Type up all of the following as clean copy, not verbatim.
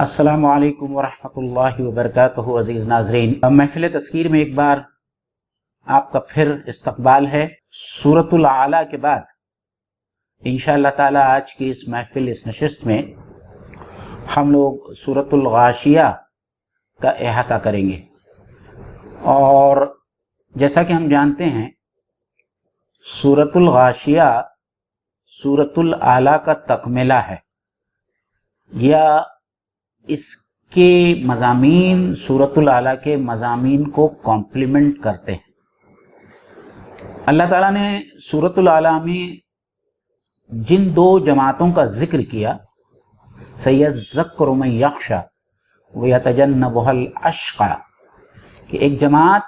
السلام علیکم ورحمۃ اللہ وبرکاتہ۔ عزیز ناظرین، محفل تذکیر میں ایک بار آپ کا پھر استقبال ہے۔ سورۃ الاعلیٰ کے بعد انشاءاللہ تعالی آج کی اس محفل، اس نشست میں ہم لوگ سورۃ الغاشیہ کا احاطہ کریں گے، اور جیسا کہ ہم جانتے ہیں سورۃ الغاشیہ سورۃ الاعلیٰ کا تکملہ ہے، یا اس کے مضامین سورۃ الاعلیٰ کے مضامین کو کمپلیمنٹ کرتے ہیں۔ اللہ تعالیٰ نے سورۃ الاعلیٰ میں جن دو جماعتوں کا ذکر کیا، سیذکر من یخشی ویتجنبھا الاشقی، کہ ایک جماعت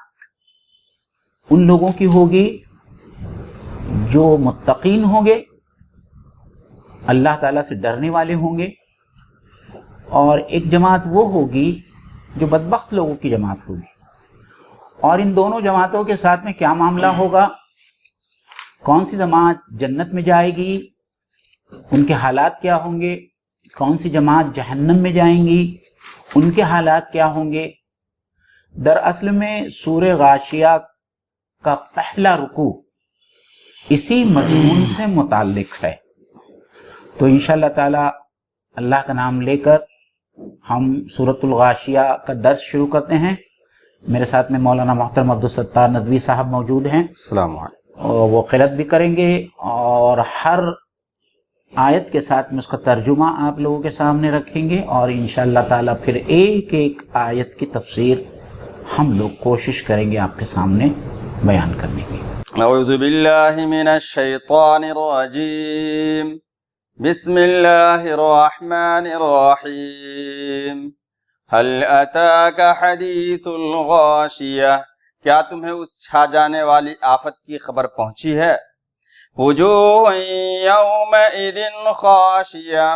ان لوگوں کی ہوگی جو متقین ہوں گے، اللہ تعالیٰ سے ڈرنے والے ہوں گے، اور ایک جماعت وہ ہوگی جو بدبخت لوگوں کی جماعت ہوگی۔ اور ان دونوں جماعتوں کے ساتھ میں کیا معاملہ ہوگا، کون سی جماعت جنت میں جائے گی، ان کے حالات کیا ہوں گے، کون سی جماعت جہنم میں جائیں گی، ان کے حالات کیا ہوں گے۔ دراصل میں سورہ غاشیہ کا پہلا رکوع اسی مضمون سے متعلق ہے۔ تو انشاءاللہ تعالی اللہ کا نام لے کر ہم سورۃ الغاشیہ کا درس شروع کرتے ہیں۔ میرے ساتھ میں مولانا محترم عبدالستار ندوی صاحب موجود ہیں، السلام علیکم۔ اور وہ قرأت بھی کریں گے، اور ہر آیت کے ساتھ میں اس کا ترجمہ آپ لوگوں کے سامنے رکھیں گے، اور انشاءاللہ تعالی پھر ایک ایک آیت کی تفسیر ہم لوگ کوشش کریں گے آپ کے سامنے بیان کرنے کی۔ اعوذ باللہ من الشیطان الرجیم، بسم اللہ الرحمن الرحیم۔ هل اتاک حدیث الغاشیہ، کیا تمہیں اس چھا جانے والی آفت کی خبر پہنچی ہے؟ وجوہ یومئذ خاشیہ،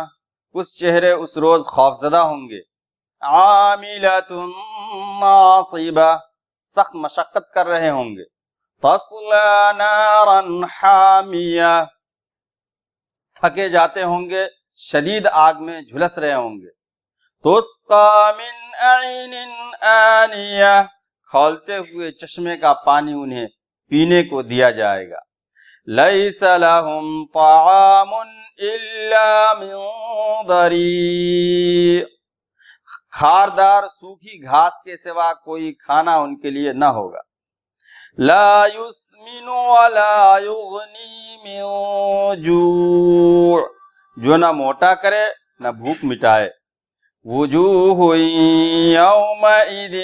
اس چہرے اس روز خوفزدہ ہوں گے۔ عاملۃ ناصبہ، سخت مشقت کر رہے ہوں گے۔ تصلی نارا حامیہ، تھکے جاتے ہوں گے، شدید آگ میں جھلس رہے ہوں گے۔ تسقی من عین آنیہ، کھولتے ہوئے چشمے کا پانی انہیں پینے کو دیا جائے گا۔ لیس لہم طعام الا من ضریع، کھاردار سوکھی گھاس کے سوا کوئی کھانا ان کے لیے نہ ہوگا۔ لا یسمن ولا یغنی من جوع، جو نہ موٹا کرے نہ بھوک مٹائے۔ وجوہ یومئذ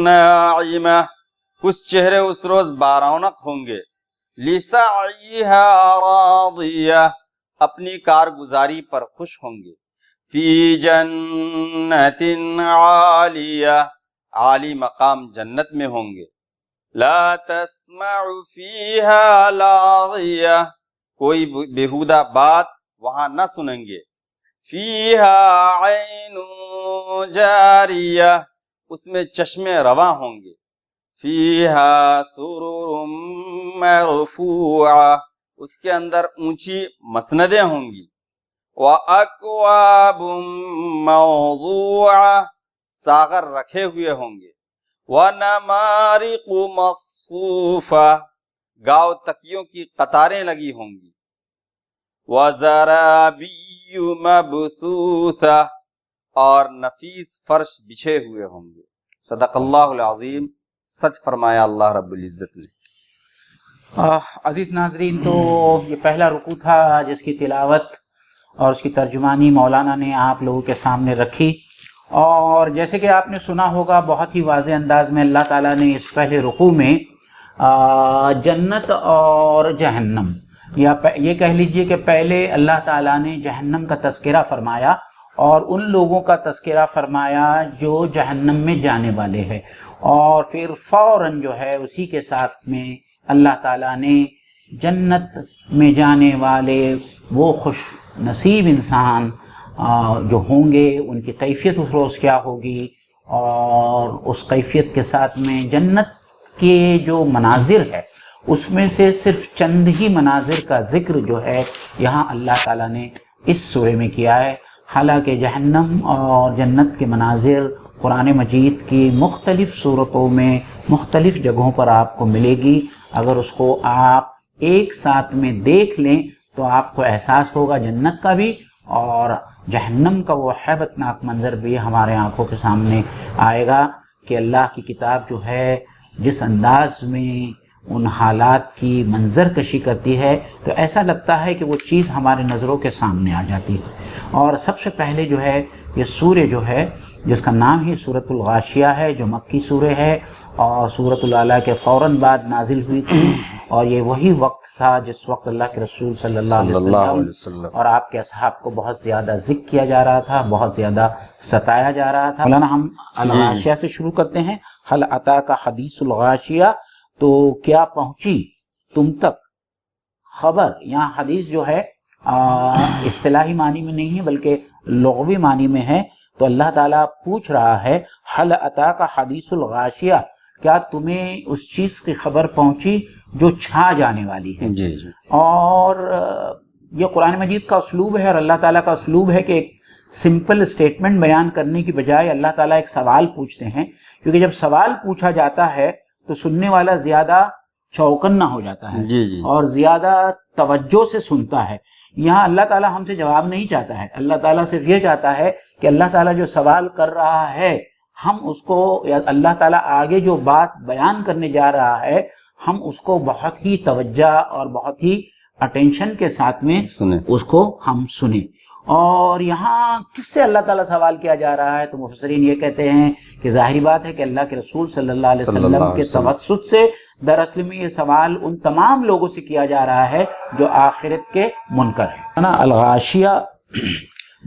ناعمہ، کچھ چہرے اس روز بارونق ہوں گے۔ لسعیہا راضیہ، اپنی کارگزاری پر خوش ہوں گے۔ فی جنت عالیہ، عالی مقام جنت میں ہوں گے۔ لا تسمع فیہا لاغیہ، کوئی بیہودہ بات وہاں نہ سنیں گے۔ فیہا عین جاریہ، اس میں چشمے رواں ہوں گے۔ فیہا سرر مرفوعہ، اس کے اندر اونچی مسندیں ہوں گی۔ وَأَكْوَابٌ مَوْضُوعَةٌ، ساغر رکھے ہوئے ہوں گے۔ وَنَمَارِقُ مَصْفُوفَةٌ، گاؤ تکیوں کی قطاریں لگی ہوں گی۔ وَزَرَابِيُّ مَبْثُوثَةٌ، اور نفیس فرش بچھے ہوئے ہوں گے۔ صدق اللہ العظیم، سچ فرمایا اللہ رب العزت نے۔ عزیز ناظرین، تو یہ پہلا رکوع تھا جس کی تلاوت اور اس کی ترجمانی مولانا نے آپ لوگوں کے سامنے رکھی، اور جیسے کہ آپ نے سنا ہوگا بہت ہی واضح انداز میں اللہ تعالیٰ نے اس پہلے رکوع میں جنت اور جہنم، یا یہ کہہ لیجئے کہ پہلے اللہ تعالیٰ نے جہنم کا تذکرہ فرمایا اور ان لوگوں کا تذکرہ فرمایا جو جہنم میں جانے والے ہیں، اور پھر فوراً جو ہے اسی کے ساتھ میں اللہ تعالیٰ نے جنت میں جانے والے وہ خوش نصیب انسان جو ہوں گے، ان کی کیفیت اس روز کیا ہوگی، اور اس کیفیت کے ساتھ میں جنت کے جو مناظر ہے اس میں سے صرف چند ہی مناظر کا ذکر جو ہے یہاں اللہ تعالیٰ نے اس سورے میں کیا ہے۔ حالانکہ جہنم اور جنت کے مناظر قرآن مجید کی مختلف صورتوں میں مختلف جگہوں پر آپ کو ملے گی. اگر اس کو آپ ایک ساتھ میں دیکھ لیں تو آپ کو احساس ہوگا جنت کا بھی اور جہنم کا وہ ہیبت ناک منظر بھی ہمارے آنکھوں کے سامنے آئے گا کہ اللہ کی کتاب جو ہے جس انداز میں ان حالات کی منظر کشی کرتی ہے تو ایسا لگتا ہے کہ وہ چیز ہمارے نظروں کے سامنے آ جاتی ہے. اور سب سے پہلے جو ہے یہ سورہ جو ہے جس کا نام ہی سورۃ الغاشیہ ہے، جو مکی سورہ ہے اور سورۃ العلیٰ کے فوراً بعد نازل ہوئی تھی، اور یہ وہی وقت تھا جس وقت اللہ کے رسول صلی اللہ علیہ وسلم اور آپ کے اصحاب کو بہت زیادہ ذکر کیا جا رہا تھا، بہت زیادہ ستایا جا رہا تھا. مولانا ہم الغاشیہ سے شروع کرتے ہیں. حل اتاک حدیث الغاشیہ، تو کیا پہنچی تم تک خبر. یہاں حدیث جو ہے اصطلاحی معنی میں نہیں ہے بلکہ لغوی معنی میں ہے. تو اللہ تعالیٰ پوچھ رہا ہے حل اتاک حدیث الغاشیہ، کیا تمہیں اس چیز کی خبر پہنچی جو چھا جانے والی ہے. جی اور یہ قرآن مجید کا اسلوب ہے اور اللہ تعالیٰ کا اسلوب ہے کہ ایک سمپل اسٹیٹمنٹ بیان کرنے کی بجائے اللہ تعالیٰ ایک سوال پوچھتے ہیں، کیونکہ جب سوال پوچھا جاتا ہے تو سننے والا زیادہ چوکنا ہو جاتا ہے جی اور زیادہ توجہ سے سنتا ہے. یہاں اللہ تعالیٰ ہم سے جواب نہیں چاہتا ہے، اللہ تعالیٰ صرف یہ چاہتا ہے کہ اللہ تعالیٰ جو سوال کر رہا ہے ہم اس کو، یا اللہ تعالیٰ آگے جو بات بیان کرنے جا رہا ہے ہم اس کو بہت ہی توجہ اور بہت ہی اٹینشن کے ساتھ میں اس کو ہم سنیں. اور یہاں کس سے اللہ تعالیٰ سوال کیا جا رہا ہے؟ تو مفسرین یہ کہتے ہیں کہ ظاہری بات ہے کہ اللہ کے رسول صلی اللہ علیہ وسلم کے توسط سے دراصل میں یہ سوال ان تمام لوگوں سے کیا جا رہا ہے جو آخرت کے منکر ہیں. الغاشیہ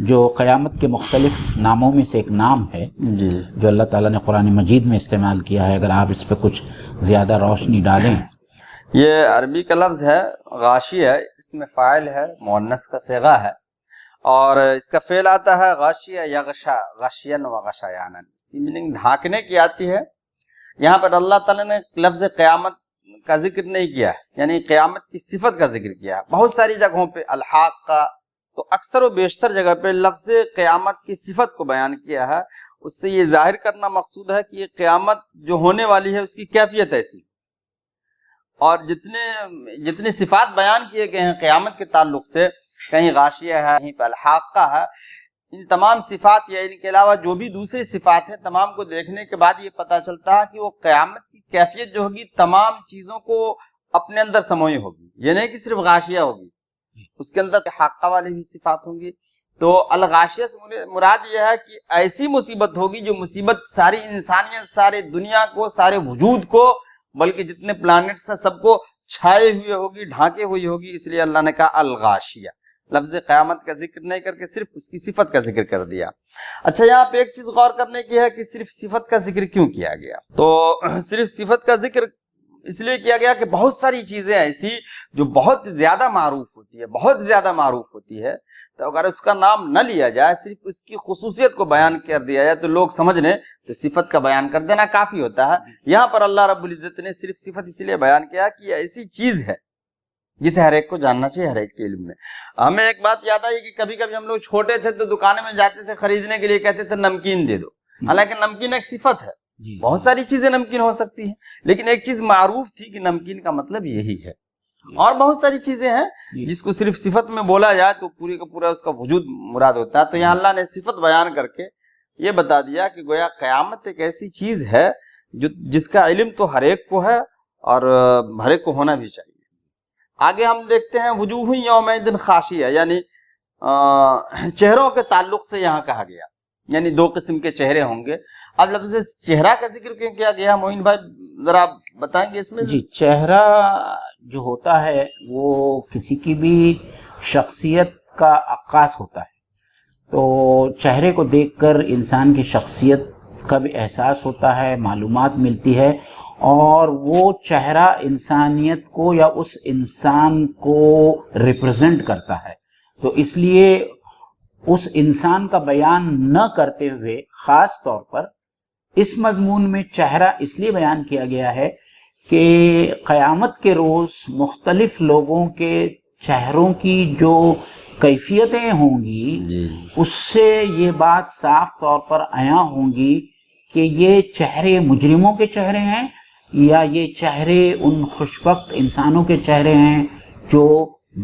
جو قیامت کے مختلف ناموں میں سے ایک نام ہے جو اللہ تعالیٰ نے قرآن مجید میں استعمال کیا ہے، اگر آپ اس پہ کچھ زیادہ روشنی ڈالیں. یہ عربی کا لفظ ہے غاشیہ، اس میں فاعل ہے، مؤنث کا صیغہ ہے، اور اس کا فعل آتا ہے غاشیہ یغشا غشین و غشیانا. اس کی میننگ ڈھانکنے کی آتی ہے. یہاں پر اللہ تعالیٰ نے لفظ قیامت کا ذکر نہیں کیا ہے، یعنی قیامت کی صفت کا ذکر کیا ہے. بہت ساری جگہوں پہ الحاق کا، تو اکثر و بیشتر جگہ پہ لفظ قیامت کی صفت کو بیان کیا ہے. اس سے یہ ظاہر کرنا مقصود ہے کہ یہ قیامت جو ہونے والی ہے اس کی کیفیت ایسی، اور جتنے صفات بیان کیے گئے ہیں قیامت کے تعلق سے، کہیں غاشیہ ہے، کہیں پہ الحاق کا ہے، ان تمام صفات یا ان کے علاوہ جو بھی دوسری صفات ہیں تمام کو دیکھنے کے بعد یہ پتہ چلتا ہے کہ وہ قیامت کی کیفیت جو ہوگی تمام چیزوں کو اپنے اندر سموئی ہوگی. یہ نہیں کہ صرف غاشیہ ہوگی، اس کے اندر حاقہ والی بھی صفات ہوں گی. تو الغاشیہ سے مراد یہ ہے کہ ایسی مصیبت ہوگی جو مصیبت ساری انسانیت، سارے دنیا کو، سارے وجود کو، بلکہ جتنے پلانٹس ہیں سب کو چھائے ہوئے ہوگی، ڈھانکے ہوئی ہوگی. اس لیے اللہ نے کہا الغاشیہ، لفظ قیامت کا ذکر نہیں کر کے صرف اس کی صفت کا ذکر کر دیا. اچھا، یہاں پہ ایک چیز غور کرنے کی ہے کہ صرف صفت کا ذکر کیوں کیا گیا؟ تو صرف صفت کا ذکر اس لیے کیا گیا کہ بہت ساری چیزیں ایسی جو بہت زیادہ معروف ہوتی ہے، تو اگر اس کا نام نہ لیا جائے، صرف اس کی خصوصیت کو بیان کر دیا جائے تو لوگ سمجھ لیں، تو صفت کا بیان کر دینا کافی ہوتا ہے. یہاں پر اللہ رب العزت نے صرف صفت اس لیے بیان کیا کہ یہ ایسی چیز ہے جسے ہر ایک کو جاننا چاہیے، ہر ایک کے علم میں. ہمیں ایک بات یاد آئی کہ کبھی کبھی ہم لوگ چھوٹے تھے تو دکانوں میں جاتے تھے خریدنے کے لیے، کہتے تھے نمکین دے دو. حالانکہ نمکین ایک صفت ہے، بہت ساری چیزیں نمکین ہو سکتی ہیں، لیکن ایک چیز معروف تھی کہ نمکین کا مطلب یہی ہے. اور بہت ساری چیزیں ہیں جس کو صرف صفت میں بولا جائے تو پورے کا پورا اس کا وجود مراد ہوتا ہے. تو یہاں اللہ نے صفت بیان کر کے یہ بتا دیا کہ گویا قیامت ایک ایسی چیز ہے جس کا علم تو ہر ایک کو ہے اور ہر ایک کو ہونا بھی چاہیے. آگے ہم دیکھتے ہیں وجوہ یومئذ خاشیہ، یعنی چہروں کے تعلق سے یہاں کہا گیا، یعنی دو قسم کے چہرے ہوں گے. اب لفظ چہرہ کا ذکر کیوں کیا گیا؟ معین بھائی ذرا بتائیں گے اس میں. جی، چہرہ جو ہوتا ہے وہ کسی کی بھی شخصیت کا عکاس ہوتا ہے. تو چہرے کو دیکھ کر انسان کی شخصیت کا بھی احساس ہوتا ہے، معلومات ملتی ہے، اور وہ چہرہ انسانیت کو یا اس انسان کو ریپرزینٹ کرتا ہے. تو اس لیے اس انسان کا بیان نہ کرتے ہوئے خاص طور پر اس مضمون میں چہرہ اس لیے بیان کیا گیا ہے کہ قیامت کے روز مختلف لوگوں کے چہروں کی جو کیفیتیں ہوں گی جی اس سے یہ بات صاف طور پر عیاں ہوں گی کہ یہ چہرے مجرموں کے چہرے ہیں یا یہ چہرے ان خوشبخت انسانوں کے چہرے ہیں جو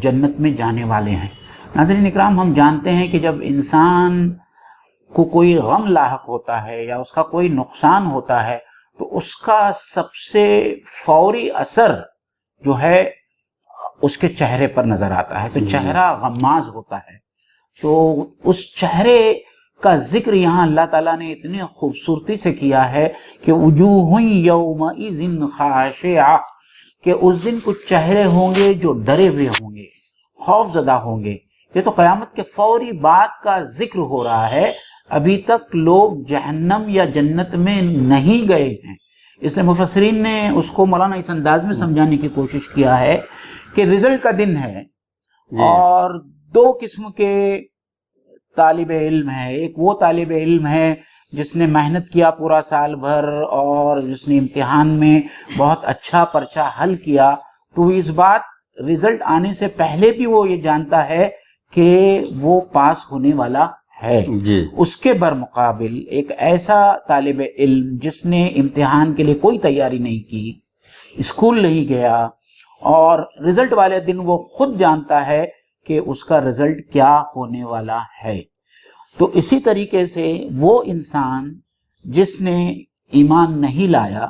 جنت میں جانے والے ہیں۔ ناظرین اکرام، ہم جانتے ہیں کہ جب انسان کو کوئی غم لاحق ہوتا ہے یا اس کا کوئی نقصان ہوتا ہے تو اس کا سب سے فوری اثر جو ہے اس کے چہرے پر نظر آتا ہے، تو چہرہ غماز ہوتا ہے۔ تو اس چہرے کا ذکر یہاں اللہ تعالیٰ نے اتنی خوبصورتی سے کیا ہے کہ وجوہ یومئذ خاشعہ، کہ اس دن کچھ چہرے ہوں گے جو ڈرے ہوئے ہوں گے، خوف زدہ ہوں گے۔ یہ تو قیامت کے فوری بعد کا ذکر ہو رہا ہے، ابھی تک لوگ جہنم یا جنت میں نہیں گئے ہیں۔ اس لیے مفسرین نے اس کو مولانا اس انداز میں سمجھانے کی کوشش کیا ہے کہ رزلٹ کا دن ہے اور دو قسم کے طالب علم ہے۔ ایک وہ طالب علم ہے جس نے محنت کیا پورا سال بھر اور جس نے امتحان میں بہت اچھا پرچہ حل کیا، تو اس بات رزلٹ آنے سے پہلے بھی وہ یہ جانتا ہے کہ وہ پاس ہونے والا ہے جی۔ اس کے برمقابل ایک ایسا طالب علم جس نے امتحان کے لیے کوئی تیاری نہیں کی، اسکول نہیں گیا، اور رزلٹ والے دن وہ خود جانتا ہے کہ اس کا رزلٹ کیا ہونے والا ہے۔ تو اسی طریقے سے وہ انسان جس نے ایمان نہیں لایا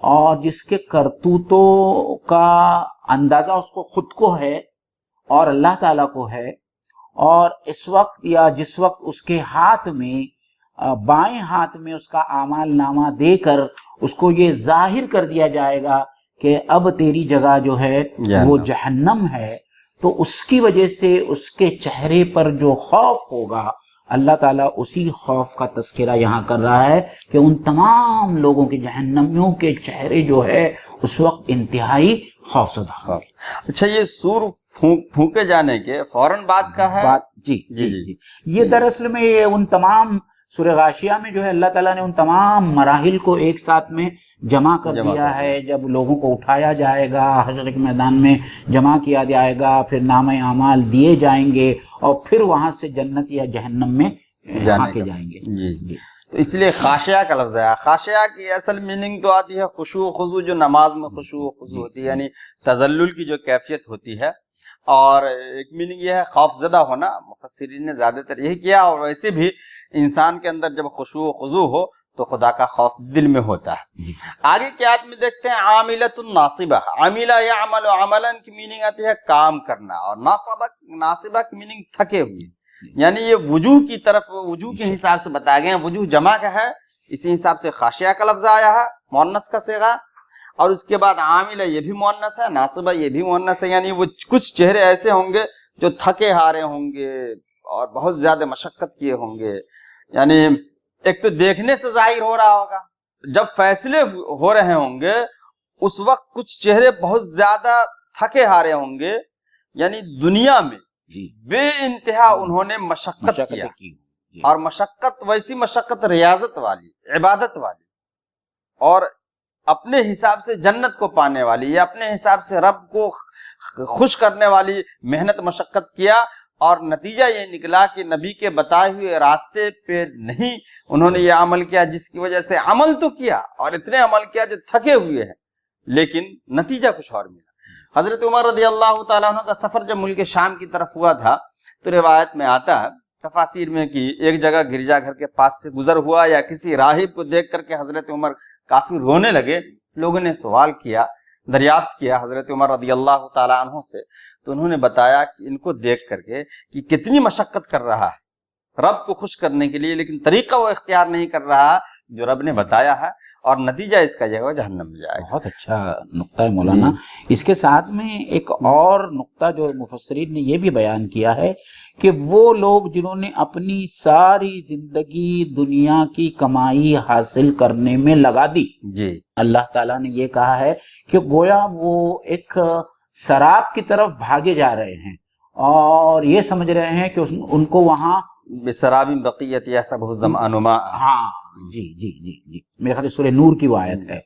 اور جس کے کرتوتوں کا اندازہ اس کو خود کو ہے اور اللہ تعالیٰ کو ہے، اور اس وقت یا جس وقت اس کے ہاتھ میں بائیں ہاتھ میں اس کا اعمال نامہ دے کر اس کو یہ ظاہر کر دیا جائے گا کہ اب تیری جگہ جو ہے وہ جہنم ہے، تو اس کی وجہ سے اس کے چہرے پر جو خوف ہوگا، اللہ تعالیٰ اسی خوف کا تذکرہ یہاں کر رہا ہے کہ ان تمام لوگوں کے جہنمیوں کے چہرے جو ہے اس وقت انتہائی خوف زدہ۔ اچھا، یہ سور پھونکے جانے کے فوراً بعد کا ہے بات؟ جی یہ دراصل میں یہ ان تمام سورہ غاشیہ میں جو ہے اللہ تعالیٰ نے ان تمام مراحل کو ایک ساتھ میں جمع کر دیا ہے۔ جب لوگوں کو اٹھایا جائے گا، حشر کے میدان میں جمع کیا جائے گا، پھر نامہ اعمال دیے جائیں گے اور پھر وہاں سے جنت یا جہنم میں ہانکے جائیں گے۔ جی۔ تو اس لیے خاشعہ کا لفظ ہے۔ خاشعہ کی اصل میننگ تو آتی ہے خشوع و خضوع، جو نماز میں خشوع و خضوع ہوتی ہے، یعنی تذلل کی جو کیفیت ہوتی ہے، اور ایک میننگ یہ ہے خوف زدہ ہونا۔ مفسرین نے زیادہ تر یہی کیا، اور ویسے بھی انسان کے اندر جب خشوع و خضوع ہو تو خدا کا خوف دل میں ہوتا ہے۔ آگے کی آیت میں دیکھتے ہیں عاملۃ ناصبہ۔ عاملہ یعمل عملا کی میننگ آتی ہے کام کرنا، اور ناصبہ کی میننگ تھکے ہوئے، یعنی یہ وجوہ کی طرف، وجوہ کے حساب سے بتایا گیا۔ وجوہ جمع کا ہے، اسی حساب سے خاشعہ کا لفظ آیا ہے، مؤنث کا صیغہ، اور اس کے بعد عاملہ یہ بھی مؤنث ہے، ناصبہ یہ بھی مؤنث ہے، یعنی وہ کچھ چہرے ایسے ہوں گے جو تھکے ہارے ہوں گے اور بہت زیادہ مشقت کیے ہوں گے۔ یعنی ایک تو دیکھنے سے ظاہر ہو رہا ہوگا، جب فیصلے ہو رہے ہوں گے اس وقت کچھ چہرے بہت زیادہ تھکے ہارے ہوں گے، یعنی دنیا میں بے انتہا انہوں نے مشقت کیا، اور مشقت ویسی مشقت ریاضت والی، عبادت والی، اور اپنے حساب سے جنت کو پانے والی، یا اپنے حساب سے رب کو خوش کرنے والی محنت مشقت کیا، اور نتیجہ یہ نکلا کہ نبی کے بتائے ہوئے راستے پہ نہیں انہوں نے یہ عمل کیا، جس کی وجہ سے عمل تو کیا اور اتنے عمل کیا جو تھکے ہوئے ہیں، لیکن نتیجہ کچھ اور ملا۔ حضرت عمر رضی اللہ تعالیٰ عنہ کا سفر جب ملک شام کی طرف ہوا تھا تو روایت میں آتا ہے تفاسیر میں کہ ایک جگہ گرجا گھر کے پاس سے گزر ہوا، یا کسی راہب کو دیکھ کر کے حضرت عمر کافی رونے لگے۔ لوگوں نے سوال کیا، دریافت کیا حضرت عمر رضی اللہ تعالیٰ عنہ سے، تو انہوں نے بتایا کہ ان کو دیکھ کر کے کہ کتنی مشقت کر رہا ہے رب کو خوش کرنے کے لیے، لیکن طریقہ وہ اختیار نہیں کر رہا جو رب نے بتایا ہے، اور نتیجہ اس کا یہ ہے جہنم میں جائے۔ بہت اچھا نقطہ ہے مولانا۔ اس کے ساتھ میں ایک اور نقطہ جو مفسرین نے یہ بھی بیان کیا ہے کہ وہ لوگ جنہوں نے اپنی ساری زندگی دنیا کی کمائی حاصل کرنے میں لگا دی، جی، اللہ تعالیٰ نے یہ کہا ہے کہ گویا وہ ایک سراب کی طرف بھاگے جا رہے ہیں اور یہ سمجھ رہے ہیں کہ ان کو وہاں بسراب بقیت یحسبہ الظمآن ماء۔ ہاں جی میرے خیال سے سورہ نور کی وہ آیت ہے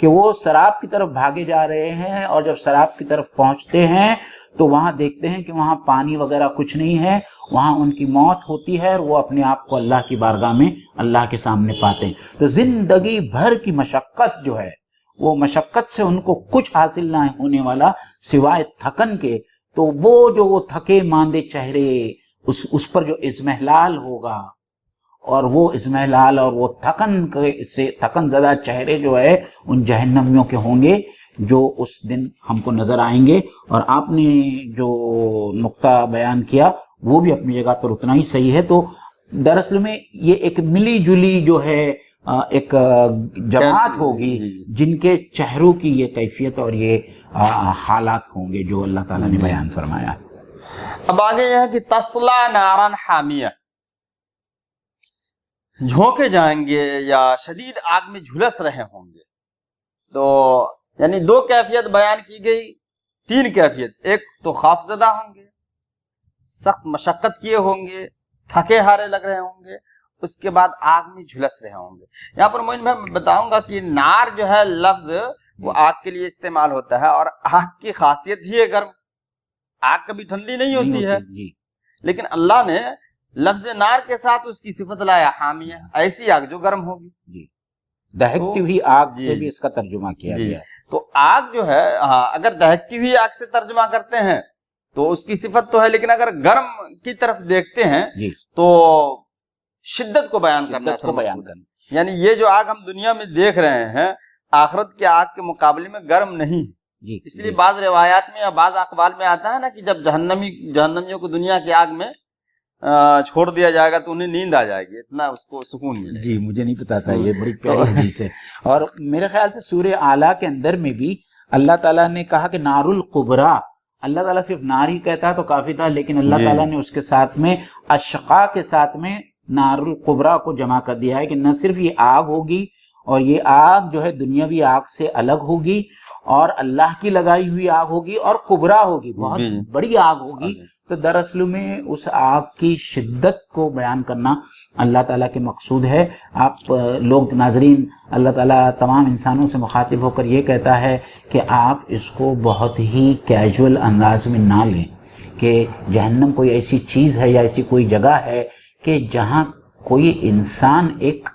کہ وہ سراب کی طرف بھاگے جا رہے ہیں، اور جب سراب کی طرف پہنچتے ہیں تو وہاں دیکھتے ہیں کہ وہاں پانی وغیرہ کچھ نہیں ہے، وہاں ان کی موت ہوتی ہے، اور وہ اپنے آپ کو اللہ کی بارگاہ میں اللہ کے سامنے پاتے ہیں۔ تو زندگی بھر کی مشقت جو ہے، وہ مشقت سے ان کو کچھ حاصل نہ ہونے والا سوائے تھکن کے، تو وہ تھکے ماندے چہرے، اس پر جو اضمحلال ہوگا، اور وہ اضمحلال اور وہ تھکن زدہ چہرے جو ہے ان جہنمیوں کے ہوں گے، جو اس دن ہم کو نظر آئیں گے۔ اور آپ نے جو نقطہ بیان کیا وہ بھی اپنی جگہ پر اتنا ہی صحیح ہے۔ تو دراصل میں یہ ایک ملی جلی جو ہے ایک جماعت ہوگی جن کے چہروں کی یہ کیفیت اور یہ حالات ہوں گے جو اللہ تعالیٰ نے بیان فرمایا۔ اب آگے یہ ہے کہ تسلا نارن حامیہ، جھونکے جائیں گے یا شدید آگ میں جھلس رہے ہوں گے۔ تو یعنی دو کیفیت بیان کی گئی، تین کیفیت، ایک تو خوف زدہ ہوں گے، سخت مشقت کیے ہوں گے، تھکے ہارے لگ رہے ہوں گے، اس کے بعد آگ میں جھلس رہے ہوں گے۔ یہاں پر میں بتاؤں گا کہ نار جو ہے لفظ وہ آگ کے لیے استعمال ہوتا ہے، اور آگ کی خاصیت ہی ہے گرم، آگ کبھی ٹھنڈی نہیں ہوتی ہے، لیکن اللہ نے لفظ نار کے ساتھ اس کی صفت لایا حامیہ، ایسی آگ جو گرم ہوگی، جی دہکتی ہوئی آگ سے بھی اس کا ترجمہ کیا گیا ہے۔ تو آگ جو ہے اگر دہکتی ہوئی آگ سے ترجمہ کرتے ہیں تو اس کی صفت تو ہے، لیکن اگر گرم کی طرف دیکھتے ہیں تو شدت کو بیان کرنا، یعنی یہ جو آگ ہم دنیا میں دیکھ رہے ہیں آخرت کی آگ کے مقابلے میں گرم نہیں، اس لیے بعض روایات میں یا بعض اقوال میں آتا ہے نا کہ جب جہنمیوں کو دنیا کی آگ میں چھوڑ دیا جائے گا تو انہیں نیند آ جائے گی، اتنا اس کو سکون ملے گا۔ جی مجھے نہیں پتا تھا، یہ بڑی پیاری حدیث ہے۔ اور میرے خیال سے سورہ اعلیٰ کے اندر میں بھی اللہ تعالیٰ نے کہا کہ نار القبریٰ، اللہ تعالیٰ صرف نار ہی کہتا تو کافی تھا، لیکن اللہ تعالیٰ نے اس کے ساتھ میں اشقا کے ساتھ میں نار القبریٰ کو جمع کر دیا ہے کہ نہ صرف یہ آگ ہوگی، اور یہ آگ جو ہے دنیاوی آگ سے الگ ہوگی، اور اللہ کی لگائی ہوئی آگ ہوگی، اور کبریٰ ہوگی، بہت بڑی آگ ہوگی۔ تو دراصل میں اس آگ کی شدت کو بیان کرنا اللہ تعالیٰ کے مقصود ہے۔ آپ لوگ ناظرین، اللہ تعالیٰ تمام انسانوں سے مخاطب ہو کر یہ کہتا ہے کہ آپ اس کو بہت ہی کیجول انداز میں نہ لیں کہ جہنم کوئی ایسی چیز ہے یا ایسی کوئی جگہ ہے کہ جہاں کوئی انسان ایک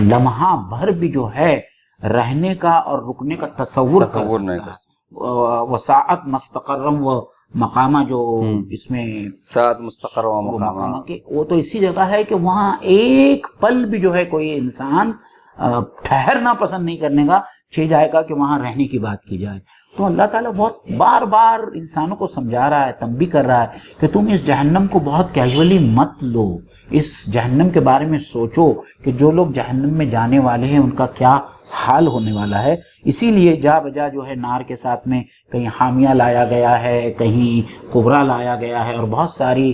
لمحہ بھر بھی جو ہے رہنے کا اور رکنے کا تصور نہیں کر سکتا۔ وساعت مستقرم و مقامہ، جو اس میں ساعت مستقر و مقامہ کہ وہ تو اسی جگہ ہے کہ وہاں ایک پل بھی جو ہے کوئی انسان ٹھہرنا پسند نہیں کرنے کا، چاہ جائے گا کہ وہاں رہنے کی بات کی جائے۔ تو اللہ تعالیٰ بہت بار بار انسانوں کو سمجھا رہا ہے، تنبیہ کر رہا ہے کہ تم اس جہنم کو بہت کیجولی مت لو، اس جہنم کے بارے میں سوچو کہ جو لوگ جہنم میں جانے والے ہیں ان کا کیا حال ہونے والا ہے۔ اسی لیے جا بجا جو ہے نار کے ساتھ میں کہیں حامیہ لایا گیا ہے، کہیں کبریٰ لایا گیا ہے، اور بہت ساری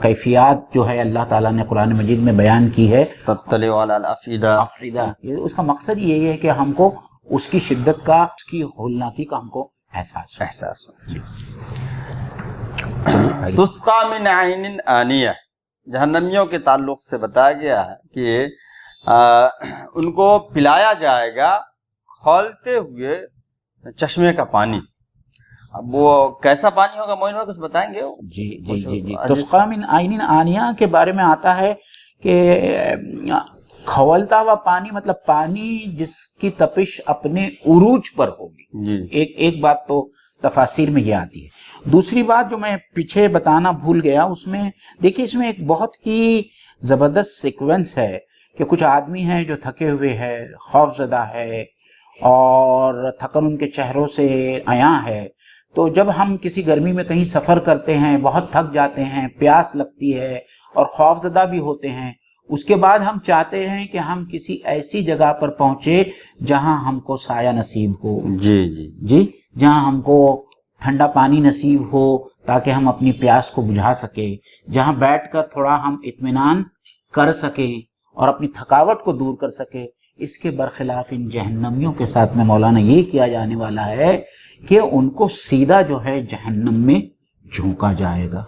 کیفیات جو ہے اللہ تعالیٰ نے قرآن مجید میں بیان کی ہے۔ تطلع علی الافئدہ، اس کا مقصد یہی ہے کہ ہم کو اس کی شدت کا، اس کی ہولناکی کا ہم کو احساس ہو۔ تسقى من عین آنیہ، جہنمیوں کے تعلق سے بتایا گیا ہے کہ ان کو پلایا جائے گا کھولتے ہوئے چشمے کا پانی۔ اب وہ کیسا پانی ہوگا موئن بھائی کچھ بتائیں گے؟ جی تسقى من عین آنیہ کے بارے میں آتا ہے کہ کھولتا ہوا پانی، مطلب پانی جس کی تپش اپنے عروج پر ہوگی۔ ایک بات تو تفاسیر میں یہ آتی ہے۔ دوسری بات جو میں پیچھے بتانا بھول گیا، اس میں دیکھیے اس میں ایک بہت ہی زبردست سیکوینس ہے کہ کچھ آدمی ہیں جو تھکے ہوئے ہیں، خوف زدہ ہے، اور تھکن ان کے چہروں سے عیاں ہے۔ تو جب ہم کسی گرمی میں کہیں سفر کرتے ہیں، بہت تھک جاتے ہیں، پیاس لگتی ہے اور خوف زدہ بھی ہوتے ہیں، اس کے بعد ہم چاہتے ہیں کہ ہم کسی ایسی جگہ پر پہنچے جہاں ہم کو سایہ نصیب ہو، جی جہاں ہم کو ٹھنڈا پانی نصیب ہو تاکہ ہم اپنی پیاس کو بجھا سکیں، جہاں بیٹھ کر تھوڑا ہم اطمینان کر سکیں اور اپنی تھکاوٹ کو دور کر سکیں۔ اس کے برخلاف ان جہنمیوں کے ساتھ میں مولانا یہ کیا جانے والا ہے کہ ان کو سیدھا جو ہے جہنم میں جھونکا جائے گا۔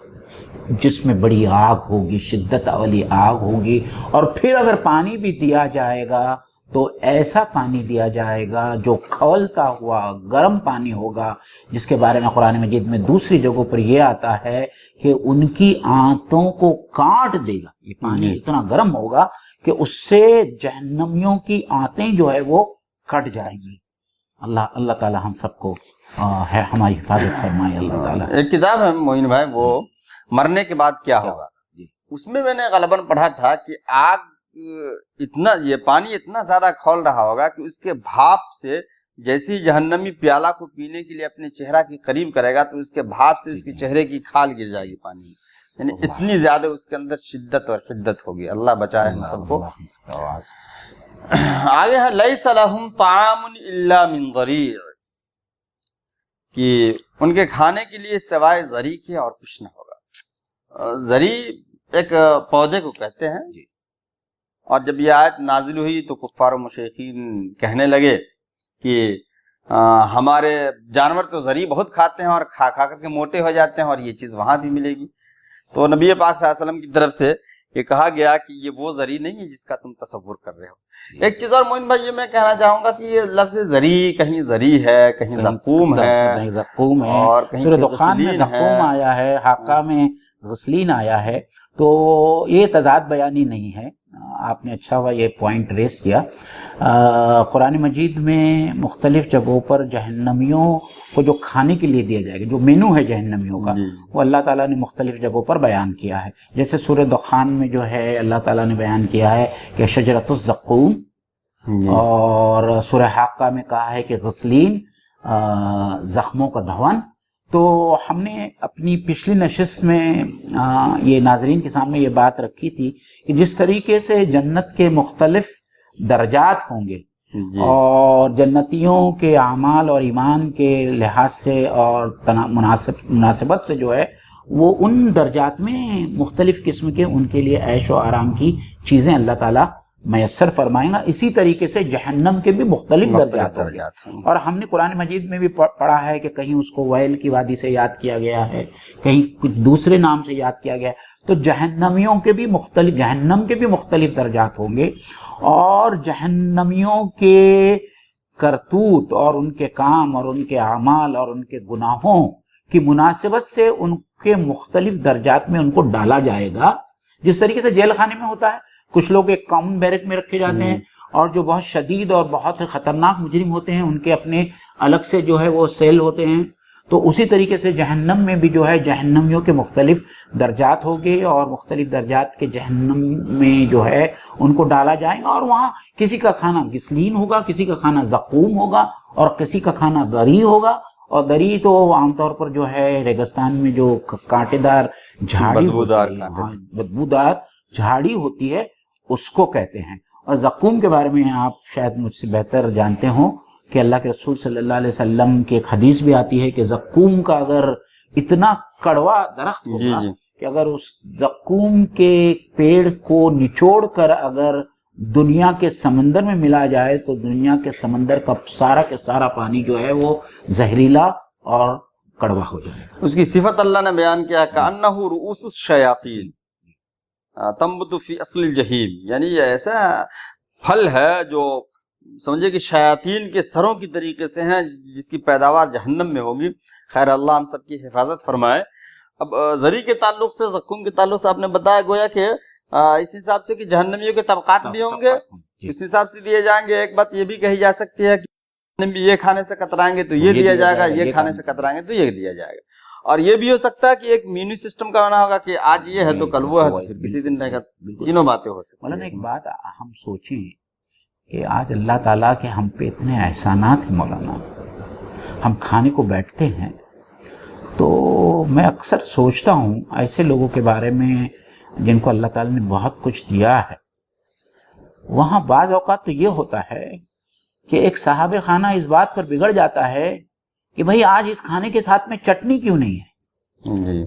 جس میں بڑی آگ ہوگی، شدت والی آگ ہوگی، اور پھر اگر پانی بھی دیا جائے گا تو ایسا پانی دیا جائے گا جو کھولتا ہوا گرم پانی ہوگا، جس کے بارے میں قرآن مجید میں دوسری جگہوں پر یہ آتا ہے کہ ان کی آنتوں کو کاٹ دے گا۔ یہ پانی اتنا گرم ہوگا کہ اس سے جہنمیوں کی آنتیں جو ہے وہ کٹ جائیں گی۔ اللہ تعالی ہم سب کو ہماری حفاظت فرمائے اللہ تعالیٰ۔ ایک کتاب ہے معین بھائی، وہ مرنے کے بعد کیا ہوگا، اس میں نے غالباً پڑھا تھا کہ آگ اتنا، یہ پانی اتنا زیادہ کھول رہا ہوگا کہ اس کے بھاپ سے جیسی جہنمی پیالہ کو پینے کے لیے اپنے چہرہ کے قریب کرے گا تو اس کے بھاپ سے اس کے چہرے کی کھال گر جائے گی پانی میں، یعنی اتنی زیادہ اس کے اندر شدت اور حدت ہوگی۔ اللہ بچائے ہم سب کو۔ آگے ہے لیس لہم طعام الا من ضریع، کہ ان کے کھانے کے لیے سوائے زری کے اور کچھ نہ ہوگا۔ زری ایک پودے کو کہتے ہیں، اور جب یہ آیت نازل ہوئی تو کفار و مشرکین کہنے لگے کہ ہمارے جانور تو زری بہت کھاتے ہیں اور کھا کر کے موٹے ہو جاتے ہیں، اور یہ چیز وہاں بھی ملے گی۔ تو نبی پاک صلی اللہ علیہ وسلم کی طرف سے یہ کہا گیا کہ یہ وہ زری نہیں ہے جس کا تم تصور کر رہے ہو۔ ایک چیز اور معین بھائی یہ میں کہنا چاہوں گا کہ یہ لفظ زری کہیں زری ہے، کہیں زقوم ہے، اور سورہ دخان میں زقوم آیا ہے، حاقہ میں غسلین آیا ہے، تو یہ تضاد بیانی نہیں ہے۔ آپ نے اچھا ہوا یہ پوائنٹ ریس کیا۔ قرآن مجید میں مختلف جگہوں پر جہنمیوں کو جو کھانے کے لیے دیا جائے گا، جو مینو ہے جہنمیوں کا، وہ اللہ تعالیٰ نے مختلف جگہوں پر بیان کیا ہے۔ جیسے سورہ دخان میں جو ہے اللہ تعالیٰ نے بیان کیا ہے کہ شجرۃ الزقوم، اور سورہ حاقہ میں کہا ہے کہ غسلین، زخموں کا دھون۔ تو ہم نے اپنی پچھلی نشست میں یہ ناظرین کے سامنے یہ بات رکھی تھی کہ جس طریقے سے جنت کے مختلف درجات ہوں گے، اور جنتیوں کے اعمال اور ایمان کے لحاظ سے اور مناسبت سے جو ہے وہ ان درجات میں مختلف قسم کے ان کے لیے عیش و آرام کی چیزیں اللہ تعالیٰ میسر فرمائیں گا۔ اسی طریقے سے جہنم کے بھی مختلف درجات ہیں، اور ہم نے قرآن مجید میں بھی پڑھا ہے کہ کہیں اس کو ویل کی وادی سے یاد کیا گیا ہے، کہیں کچھ دوسرے نام سے یاد کیا گیا ہے۔ تو جہنم کے بھی مختلف درجات ہوں گے، اور جہنمیوں کے کرتوت اور ان کے کام اور ان کے اعمال اور ان کے گناہوں کی مناسبت سے ان کے مختلف درجات میں ان کو ڈالا جائے گا۔ جس طریقے سے جیل خانے میں ہوتا ہے، کچھ لوگ ایک کامن بیرک میں رکھے جاتے ہیں، اور جو بہت شدید اور بہت خطرناک مجرم ہوتے ہیں ان کے اپنے الگ سے جو ہے وہ سیل ہوتے ہیں۔ تو اسی طریقے سے جہنم میں بھی جو ہے جہنمیوں کے مختلف درجات ہوں گے، اور مختلف درجات کے جہنم میں جو ہے ان کو ڈالا جائے گا، اور وہاں کسی کا کھانا غسلین ہوگا، کسی کا کھانا زقوم ہوگا، اور کسی کا کھانا دری ہوگا۔ اور دری تو عام طور پر جو ہے ریگستان میں جو کانٹے دار جھاڑی بدبودار جھاڑی ہوتی ہے اس کو کہتے ہیں۔ اور زقوم کے بارے میں آپ شاید مجھ سے بہتر جانتے ہوں کہ اللہ کے رسول صلی اللہ علیہ وسلم کی ایک حدیث بھی آتی ہے کہ زقوم کا اگر اتنا کڑوا درخت ہوگا کہ اگر اس زقوم کے پیڑ کو نچوڑ کر اگر دنیا کے سمندر میں ملا جائے تو دنیا کے سمندر کا سارا پانی جو ہے وہ زہریلا اور کڑوا ہو جائے گا۔ اس کی صفت اللہ نے بیان کیا کہ انہو رؤوس الشیاطین تنبت فی اصل الجحیم، یعنی یہ ایسا پھل ہے جو سمجھے کہ شیاطین کے سروں کی طریقے سے ہیں، جس کی پیداوار جہنم میں ہوگی۔ خیر اللہ ہم سب کی حفاظت فرمائے۔ اب زری کے تعلق سے، زقوم کے تعلق سے آپ نے بتایا گویا کہ اس حساب سے کہ جہنمیوں کے طبقات بھی ہوں گے، اس حساب سے دیے جائیں گے۔ ایک بات یہ بھی کہی جا سکتی ہے کہ یہ کھانے سے کترائیں گے تو یہ دیا جائے گا، یہ کھانے سے کترائیں گے تو یہ دیا جائے گا۔ اور یہ بھی ہو سکتا ہے کہ ایک مینو سسٹم کا بنا ہوگا کہ آج یہ ہے تو کل وہ ہے، تو پھر کسی دن رہے گا۔ تینوں باتیں ہو سکتی ہیں۔ مولانا ایک بات ہم سوچیں کہ آج اللہ تعالیٰ کے ہم پہ اتنے احسانات ہیں مولانا، ہم کھانے کو بیٹھتے ہیں تو میں اکثر سوچتا ہوں ایسے لوگوں کے بارے میں جن کو اللہ تعالیٰ نے بہت کچھ دیا ہے۔ وہاں بعض اوقات تو یہ ہوتا ہے کہ ایک صاحب خانہ اس بات پر بگڑ جاتا ہے کہ بھئی آج اس کھانے کے ساتھ میں چٹنی کیوں نہیں ہے،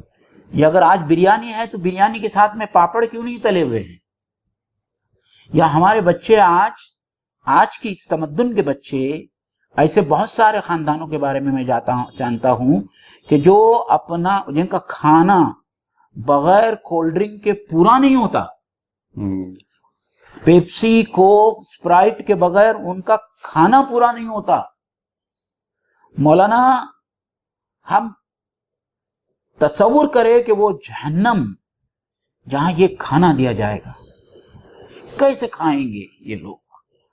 یا اگر آج بریانی ہے تو بریانی کے ساتھ میں پاپڑ کیوں نہیں تلے ہوئے ہیں۔ یا ہمارے بچے آج کی اس تمدن کے بچے، ایسے بہت سارے خاندانوں کے بارے میں جانتا ہوں کہ جو جن کا کھانا بغیر کولڈ ڈرنک کے پورا نہیں ہوتا. پیپسی کوک اسپرائٹ کے بغیر ان کا کھانا پورا نہیں ہوتا. مولانا ہم تصور کرے کہ وہ جہنم جہاں یہ کھانا دیا جائے گا کیسے کھائیں گے یہ لوگ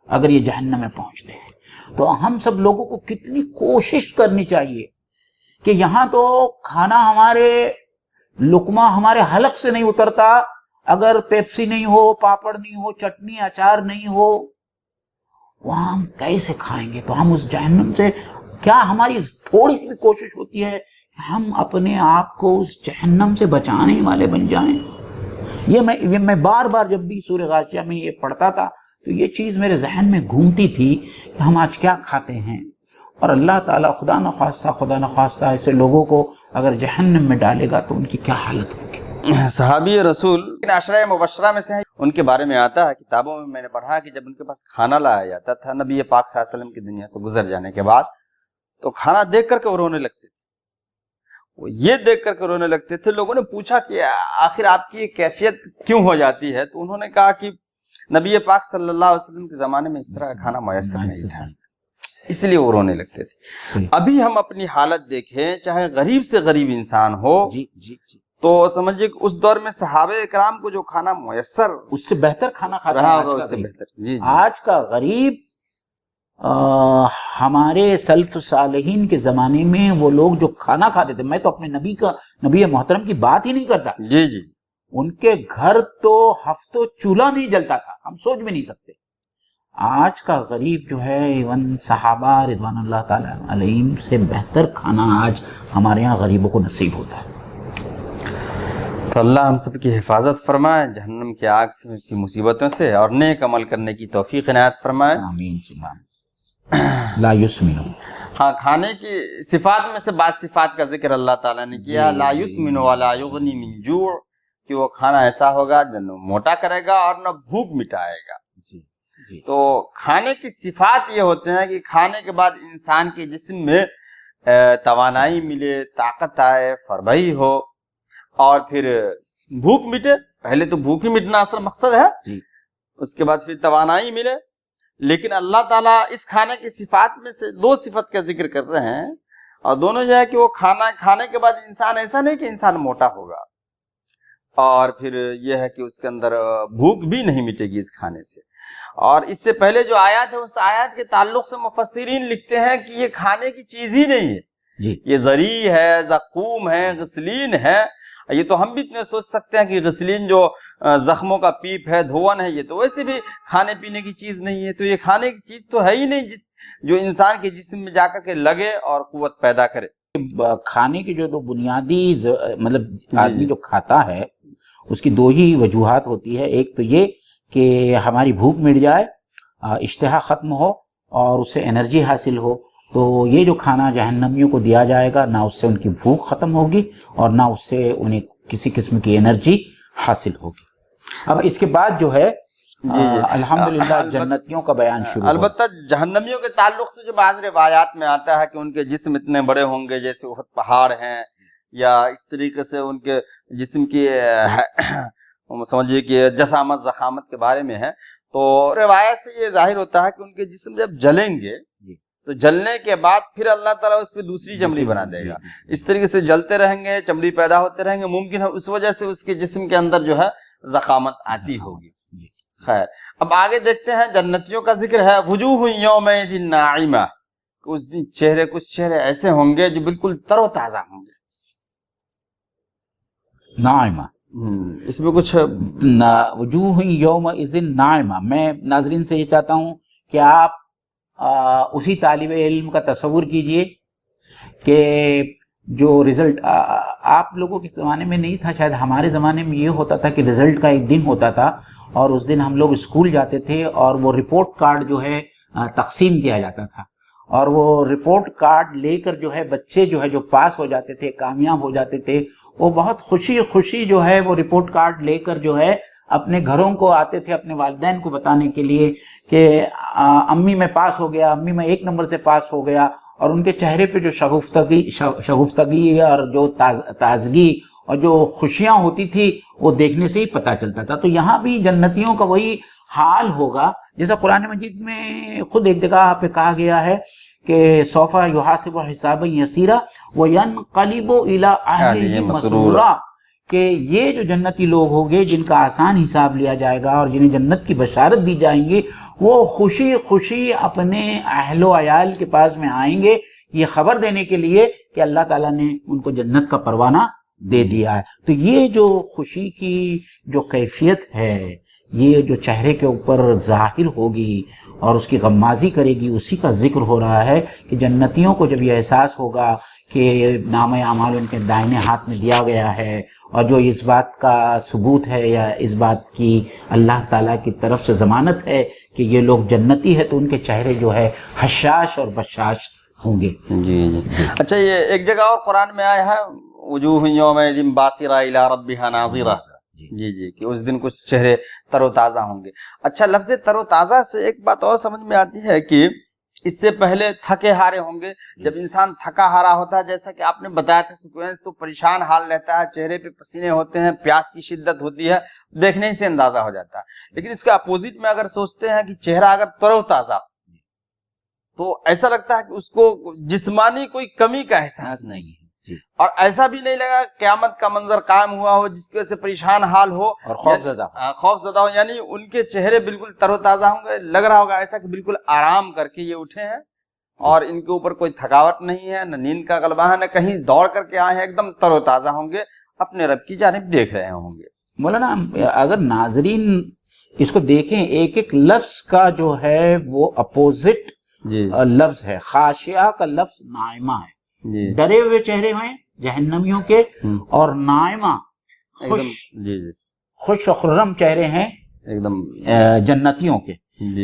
اگر یہ جہنم میں پہنچتے ہیں. تو ہم سب لوگوں کو کتنی کوشش کرنی چاہیے کہ یہاں تو کھانا ہمارے لقمہ ہمارے حلق سے نہیں اترتا اگر پیپسی نہیں ہو, پاپڑ نہیں ہو, چٹنی اچار نہیں ہو, وہاں ہم کیسے کھائیں گے؟ تو ہم اس جہنم سے کیا ہماری تھوڑی سی بھی کوشش ہوتی ہے کہ ہم اپنے آپ کو اس جہنم سے بچانے والے بن جائیں؟ یہ میں بار بار جب بھی سورہ غاشیہ میں یہ پڑھتا تھا تو یہ چیز میرے ذہن میں گھومتی تھی کہ ہم آج کیا کھاتے ہیں. اور اللہ تعالیٰ خدا نخواستہ ایسے لوگوں کو اگر جہنم میں ڈالے گا تو ان کی کیا حالت ہوگی. صحابی رسول عشرہ مبشرہ میں سے ان کے بارے میں آتا ہے کتابوں میں نے پڑھا کہ جب ان کے پاس کھانا لایا جاتا تھا نبی پاک صلی اللہ علیہ وسلم کی دنیا سے گزر جانے کے بعد تو کھانا دیکھ کر کے وہ رونے لگتے تھے. وہ یہ دیکھ کر کے رونے لگتے تھے. لوگوں نے پوچھا کہ آخر آپ کی یہ کیفیت کیوں ہو جاتی ہے؟ تو انہوں نے کہا کہ نبی پاک صلی اللہ علیہ وسلم کے زمانے میں اس طرح کا کھانا میسر نہیں تھا, اس لیے وہ رونے لگتے تھے. ابھی ہم اپنی حالت دیکھیں, چاہے غریب سے غریب انسان ہو تو سمجھیے کہ اس دور میں صحابہ اکرام کو جو کھانا میسر اس سے بہتر کھانا کھا رہا ہوگا اس سے بہتر. آج کا غریب ہمارے سلف صالحین کے زمانے میں وہ لوگ جو کھانا کھاتے تھے, میں تو اپنے نبی محترم کی بات ہی نہیں کرتا. جی جی, ان کے گھر تو ہفتوں چولہا نہیں جلتا تھا, ہم سوچ بھی نہیں سکتے. آج کا غریب جو ہے ایون صحابہ رضوان اللہ تعالیٰ علیہم سے بہتر کھانا آج ہمارے ہاں غریبوں کو نصیب ہوتا ہے. تو اللہ ہم سب کی حفاظت فرمائے جہنم کی آگ سے, مصیبتوں سے, اور نیک عمل کرنے کی توفیق عنایت فرمائے. آمین سبحان. لا یسمنو, ہاں کھانے کی صفات میں سے بعض صفات کا ذکر اللہ تعالیٰ نے کیا. لا یسمنو ولا یغنی من جوع, کہ وہ کھانا ایسا ہوگا جو نہ موٹا کرے گا اور نہ بھوک مٹائے گا. تو کھانے کی صفات یہ ہوتے ہیں کہ کھانے کے بعد انسان کے جسم میں توانائی ملے, طاقت آئے, فربہی ہو, اور پھر بھوک مٹے. پہلے تو بھوک ہی مٹنا اصل مقصد ہے, اس کے بعد پھر توانائی ملے. لیکن اللہ تعالیٰ اس کھانے کی صفات میں سے دو صفت کا ذکر کر رہے ہیں, اور دونوں یہ ہے کہ وہ کھانا کھانے کے بعد انسان ایسا نہیں کہ انسان موٹا ہوگا, اور پھر یہ ہے کہ اس کے اندر بھوک بھی نہیں مٹے گی اس کھانے سے. اور اس سے پہلے جو آیات ہے اس آیات کے تعلق سے مفسرین لکھتے ہیں کہ یہ کھانے کی چیز ہی نہیں ہے, یہ ذری ہے, زقوم ہے, غسلین ہے. یہ تو ہم بھی اتنے سوچ سکتے ہیں کہ غسلین جو زخموں کا پیپ ہے, دھون ہے, یہ تو ویسے بھی کھانے پینے کی چیز نہیں ہے. تو یہ کھانے کی چیز تو ہے ہی نہیں جو انسان کے جسم میں جا کر کے لگے اور قوت پیدا کرے. کھانے کی جو بنیادی مطلب آدمی جو کھاتا ہے اس کی دو ہی وجوہات ہوتی ہے. ایک تو یہ کہ ہماری بھوک مٹ جائے, اشتہا ختم ہو اور اسے انرجی حاصل ہو. تو یہ جو کھانا جہنمیوں کو دیا جائے گا, نہ اس سے ان کی بھوک ختم ہوگی اور نہ اس سے انہیں کسی قسم کی انرجی حاصل ہوگی. اب اس کے بعد جو ہے الحمدللہ جنتیوں کا بیان شروع. البتہ جہنمیوں کے تعلق سے جو بعض روایات میں آتا ہے کہ ان کے جسم اتنے بڑے ہوں گے جیسے احد پہاڑ ہیں, یا اس طریقے سے ان کے جسم کی سمجھیے کہ جسامت ضخامت کے بارے میں ہے. تو روایت سے یہ ظاہر ہوتا ہے کہ ان کے جسم جب جلیں گے تو جلنے کے بعد پھر اللہ تعالیٰ اس پہ دوسری چمڑی بنا دے گا. اس طریقے سے جلتے رہیں گے, چمڑی پیدا ہوتے رہیں گے, ممکن ہے اس وجہ سے اس کے جسم کے اندر جو ہے ضخامت آتی ہوگی. خیر, اب آگے دیکھتے ہیں جنتیوں کا ذکر ہے. وجوہ یومئذ ناعمہ, اس دن کچھ چہرے ایسے ہوں گے جو بالکل تر و تازہ ہوں گے. ناعمہ, اس میں کچھ وجوہ یومئذ ناعمہ. میں ناظرین سے یہ چاہتا ہوں کہ آپ اسی طالب علم کا تصور کیجئے کہ جو رزلٹ آپ لوگوں کے زمانے میں نہیں تھا, شاید ہمارے زمانے میں یہ ہوتا تھا کہ رزلٹ کا ایک دن ہوتا تھا اور اس دن ہم لوگ اسکول جاتے تھے اور وہ رپورٹ کارڈ جو ہے تقسیم کیا جاتا تھا, اور وہ رپورٹ کارڈ لے کر جو ہے بچے جو ہے جو پاس ہو جاتے تھے, کامیاب ہو جاتے تھے, وہ بہت خوشی جو ہے وہ رپورٹ کارڈ لے کر جو ہے اپنے گھروں کو آتے تھے اپنے والدین کو بتانے کے لیے کہ امی میں پاس ہو گیا, امی میں 1 نمبر سے پاس ہو گیا. اور ان کے چہرے پہ جو شگفتگی اور جو تازگی اور جو خوشیاں ہوتی تھی وہ دیکھنے سے ہی پتہ چلتا تھا. تو یہاں بھی جنتیوں کا وہی حال ہوگا جیسا قرآن مجید میں خود ایک جگہ پہ کہا گیا ہے کہ سوف یحاسب حسابا یسیرا وینقلب الی اہلہ مسرورا، کہ یہ جو جنتی لوگ ہوں گے جن کا آسان حساب لیا جائے گا اور جنہیں جنت کی بشارت دی جائیں گی، وہ خوشی خوشی اپنے اہل و عیال کے پاس میں آئیں گے یہ خبر دینے کے لیے کہ اللہ تعالیٰ نے ان کو جنت کا پروانہ دے دیا ہے. تو یہ جو خوشی کی جو کیفیت ہے یہ جو چہرے کے اوپر ظاہر ہوگی اور اس کی غمازی کرے گی، اسی کا ذکر ہو رہا ہے کہ جنتیوں کو جب یہ احساس ہوگا کہ نامہ اعمال ان کے دائنے ہاتھ میں دیا گیا ہے، اور جو اس بات کا ثبوت ہے یا اس بات کی اللہ تعالیٰ کی طرف سے ضمانت ہے کہ یہ لوگ جنتی ہے، تو ان کے چہرے جو ہے حشاش اور بشاش ہوں گے. جی. اچھا، یہ ایک جگہ اور قرآن میں آیا ہے وجوہ یومئذ باسرہ الی ربہا ناظرہ. جی کہ اس دن کچھ چہرے تر و تازہ ہوں گے. اچھا، لفظ تر و تازہ سے ایک بات اور سمجھ میں آتی ہے کہ اس سے پہلے تھکے ہارے ہوں گے. جب انسان تھکا ہارا ہوتا ہے، جیسا کہ آپ نے بتایا تھا سیکوینس، تو پریشان حال رہتا ہے، چہرے پہ پسینے ہوتے ہیں، پیاس کی شدت ہوتی ہے، دیکھنے ہی سے اندازہ ہو جاتا ہے. لیکن اس کے اپوزٹ میں اگر سوچتے ہیں کہ چہرہ اگر تر و تازہ، تو ایسا لگتا ہے کہ اس کو جسمانی کوئی کمی کا احساس نہیں ہے. اور ایسا بھی نہیں لگا قیامت کا منظر قائم ہوا ہو جس کی وجہ سے پریشان حال ہو اور خوف زدہ ہو. یعنی ان کے چہرے بالکل تر و تازہ ہوں گے، لگ رہا ہوگا ایسا کہ بالکل آرام کر کے یہ اٹھے ہیں اور ان کے اوپر کوئی تھکاوٹ نہیں ہے، نہ نیند کا غلبہ ہے، نہ کہیں دوڑ کر کے آئے ہیں. ایک دم تر و تازہ ہوں گے، اپنے رب کی جانب دیکھ رہے ہوں گے. مولانا اگر ناظرین اس کو دیکھیں، ایک ایک لفظ کا جو ہے وہ اپوزٹ لفظ ہے. خاشعہ کا لفظ نائمہ ہے، ڈرے ہوئے چہرے ہیں جہنمیوں کے، اور نائمہ خوش و خرم چہرے ہیں ایک دم جنتیوں کے.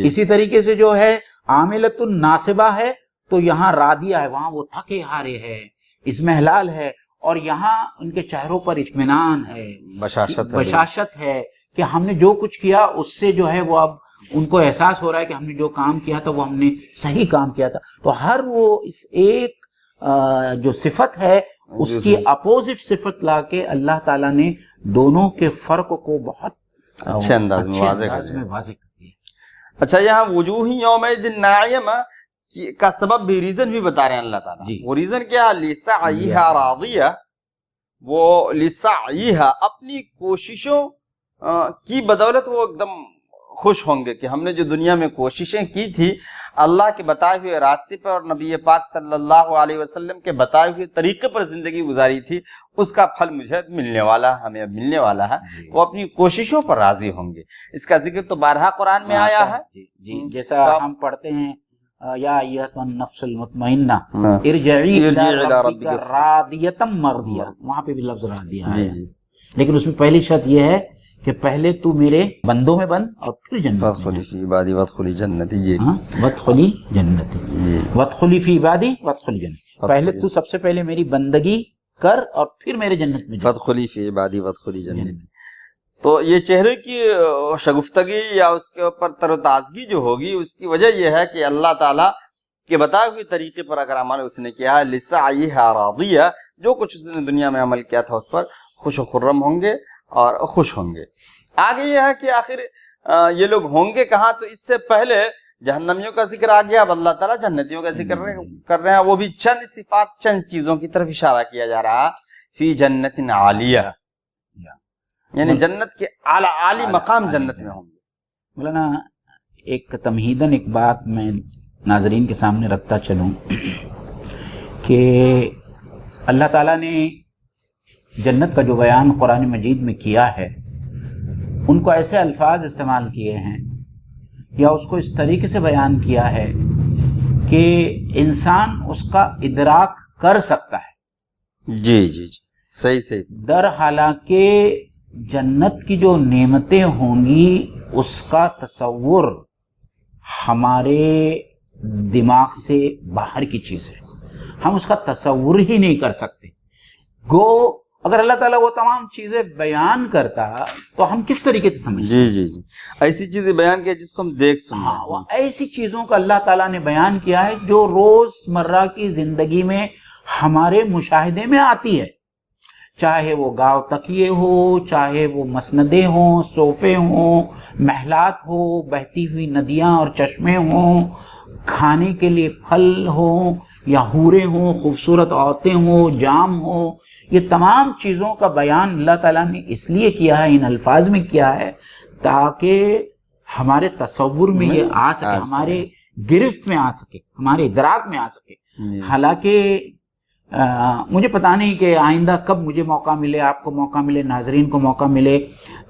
اسی طریقے سے جو ہے عاملۃ الناصبہ ہے تو یہاں رادیہ ہے، وہاں وہ تھکے ہارے ہے، اسمحلال ہے، اور یہاں ان کے چہروں پر اطمینان ہے، بشاشت ہے کہ ہم نے جو کچھ کیا اس سے جو ہے وہ اب ان کو احساس ہو رہا ہے کہ ہم نے جو کام کیا تھا وہ ہم نے صحیح کام کیا تھا. تو ہر وہ اس ایک جو صفت ہے اس کی اپوزٹ صفت لا کے اللہ تعالیٰ نے دونوں کے فرق کو بہت اچھے انداز میں واضح کر دیا. اچھا، یہاں وجوہ یومئذ ناعمہ کا سبب بھی، ریزن بھی بتا رہے ہیں اللہ تعالیٰ. وہ ریزن کیا ہے؟ لسعیہا راضیہ، وہ لسعیہا اپنی کوششوں کی بدولت وہ ایک دم خوش ہوں گے کہ ہم نے جو دنیا میں کوششیں کی تھی اللہ کے بتائے ہوئے راستے پر اور نبی پاک صلی اللہ علیہ وسلم کے بتائے ہوئے طریقے پر زندگی گزاری تھی، اس کا پھل مجھے ملنے والا ہے، ہمیں ملنے والا ہے. وہ اپنی کوششوں پر راضی ہوں گے. اس کا ذکر تو بارہا قرآن میں آیا ہے. جیسا ہم پڑھتے ہیں یا ایھا النفس المطمئنہ ارجعی الی ربک راضیۃ مرضیہ، وہاں پہ بھی لفظ راضیہ ہے، لیکن اس میں پہلی شرط یہ ہے کہ پہلے تو میرے بندوں میں بن اور پھر جنت وادخلی فی عبادی وادخلی جنتی. وادخلی جنتی، وادخلی فی عبادی وادخلی جنتی. پہلے تو سب سے پہلے میری بندگی کر اور پھر میرے جنت میں وادخلی فی عبادی وادخلی جنتی. تو یہ چہرے کی شگفتگی یا اس کے اوپر تر و تازگی جو ہوگی، اس کی وجہ یہ ہے کہ اللہ تعالیٰ کے بتائے ہوئے طریقے پر اگر عمل اس نے کیا ہے، لسعیہا راضیہ، جو کچھ اس نے دنیا میں عمل کیا تھا اس پر خوش و خرم ہوں گے اور خوش ہوں گے. آگے یہ ہے کہ آخر یہ لوگ ہوں گے کہاں؟ تو اس سے پہلے جہنمیوں کا ذکر آ گیا، اب اللہ تعالیٰ جنتیوں کا ذکر کر رہے ہیں. وہ بھی چند صفات، چند چیزوں کی طرف اشارہ کیا جا رہا. فی جنت عالیہ، یعنی جنت کے اعلی مقام جنت میں ہوں گے. مولانا ایک تمہیداً ایک بات میں ناظرین کے سامنے رکھتا چلوں کہ اللہ تعالیٰ نے جنت کا جو بیان قرآن مجید میں کیا ہے، ان کو ایسے الفاظ استعمال کیے ہیں یا اس کو اس طریقے سے بیان کیا ہے کہ انسان اس کا ادراک کر سکتا ہے. جی صحیح. در حالانکہ جنت کی جو نعمتیں ہوں گی اس کا تصور ہمارے دماغ سے باہر کی چیز ہے، ہم اس کا تصور ہی نہیں کر سکتے. گو اگر اللہ تعالیٰ وہ تمام چیزیں بیان کرتا تو ہم کس طریقے سے سمجھتے؟ جی ایسی چیزیں بیان کیا جس کو ہم دیکھ سنیں. وہ ایسی چیزوں کا اللہ تعالیٰ نے بیان کیا ہے جو روز مرہ کی زندگی میں ہمارے مشاہدے میں آتی ہے، چاہے وہ گاؤ تکیے ہو، چاہے وہ مسندیں ہوں، صوفے ہوں، محلات ہو، بہتی ہوئی ندیاں اور چشمے ہوں، کھانے کے لیے پھل ہوں یا حوریں ہوں، خوبصورت عورتیں ہوں، جام ہوں، یہ تمام چیزوں کا بیان اللہ تعالیٰ نے اس لیے کیا ہے، ان الفاظ میں کیا ہے، تاکہ ہمارے تصور میں یہ آ سکے، ہمارے گرفت میں آ سکے، ہمارے ادراک میں آ سکے۔ حالانکہ مجھے پتا نہیں کہ آئندہ کب مجھے موقع ملے، آپ کو موقع ملے، ناظرین کو موقع ملے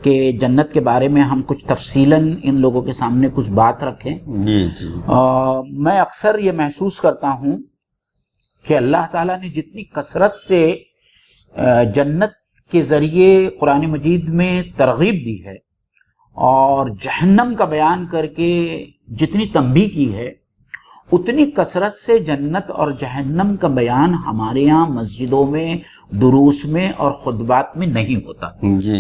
کہ جنت کے بارے میں ہم کچھ تفصیلاً ان لوگوں کے سامنے کچھ بات رکھیں۔ میں اکثر یہ محسوس کرتا ہوں کہ اللہ تعالیٰ نے جتنی کثرت سے جنت کے ذریعے قرآن مجید میں ترغیب دی ہے اور جہنم کا بیان کر کے جتنی تنبیہ کی ہے، اتنی کثرت سے جنت اور جہنم کا بیان ہمارے یہاں مسجدوں میں، دروس میں اور خطبات میں نہیں ہوتا۔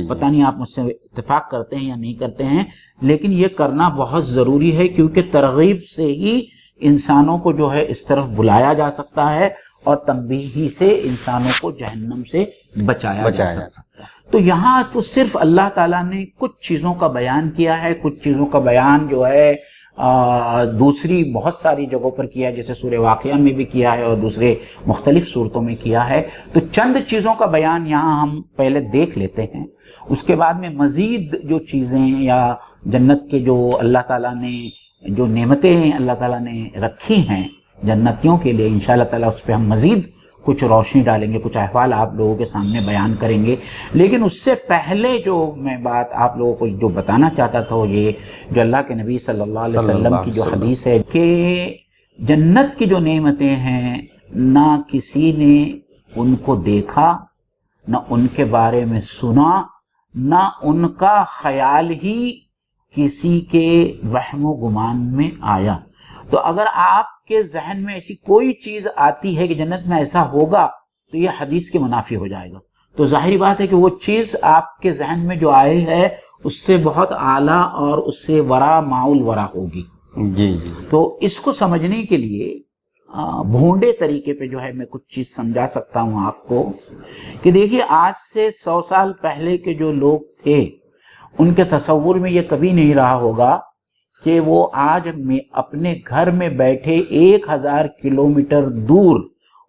پتہ نہیں آپ مجھ سے اتفاق کرتے ہیں یا نہیں کرتے ہیں، لیکن یہ کرنا بہت ضروری ہے، کیونکہ ترغیب سے ہی انسانوں کو جو ہے اس طرف بلایا جا سکتا ہے اور تنبیہ سے انسانوں کو جہنم سے بچایا جا سکتا ہے۔ تو یہاں تو صرف اللہ تعالیٰ نے کچھ چیزوں کا بیان کیا ہے، کچھ چیزوں کا بیان جو ہے دوسری بہت ساری جگہوں پر کیا ہے، جیسے سورہ واقعہ میں بھی کیا ہے اور دوسرے مختلف صورتوں میں کیا ہے۔ تو چند چیزوں کا بیان یہاں ہم پہلے دیکھ لیتے ہیں، اس کے بعد میں مزید جو چیزیں یا جنت کے جو اللہ تعالیٰ نے جو نعمتیں اللہ تعالیٰ نے رکھی ہیں جنتیوں کے لیے، انشاءاللہ تعالیٰ اس پہ ہم مزید کچھ روشنی ڈالیں گے، کچھ احوال آپ لوگوں کے سامنے بیان کریں گے۔ لیکن اس سے پہلے جو میں بات آپ لوگوں کو جو بتانا چاہتا تھا وہ یہ جو اللہ کے نبی صلی اللہ علیہ وسلم کی جو حدیث ہے کہ جنت کی جو نعمتیں ہیں نہ کسی نے ان کو دیکھا، نہ ان کے بارے میں سنا، نہ ان کا خیال ہی کسی کے وہم و گمان میں آیا۔ تو اگر آپ کے ذہن میں ایسی کوئی چیز آتی ہے کہ جنت میں ایسا ہوگا تو یہ حدیث کے منافی ہو جائے گا۔ تو ظاہری بات ہے کہ وہ چیز آپ کے ذہن میں جو آئے ہے اس سے بہت اعلیٰ اور اس سے ورا معول ورا ہوگی۔ تو اس کو سمجھنے کے لیے بھونڈے طریقے پہ جو ہے میں کچھ چیز سمجھا سکتا ہوں آپ کو کہ دیکھیے، آج سے 100 سال پہلے کے جو لوگ تھے ان کے تصور میں یہ کبھی نہیں رہا ہوگا کہ وہ آج میں اپنے گھر میں بیٹھے 1000 کلومیٹر دور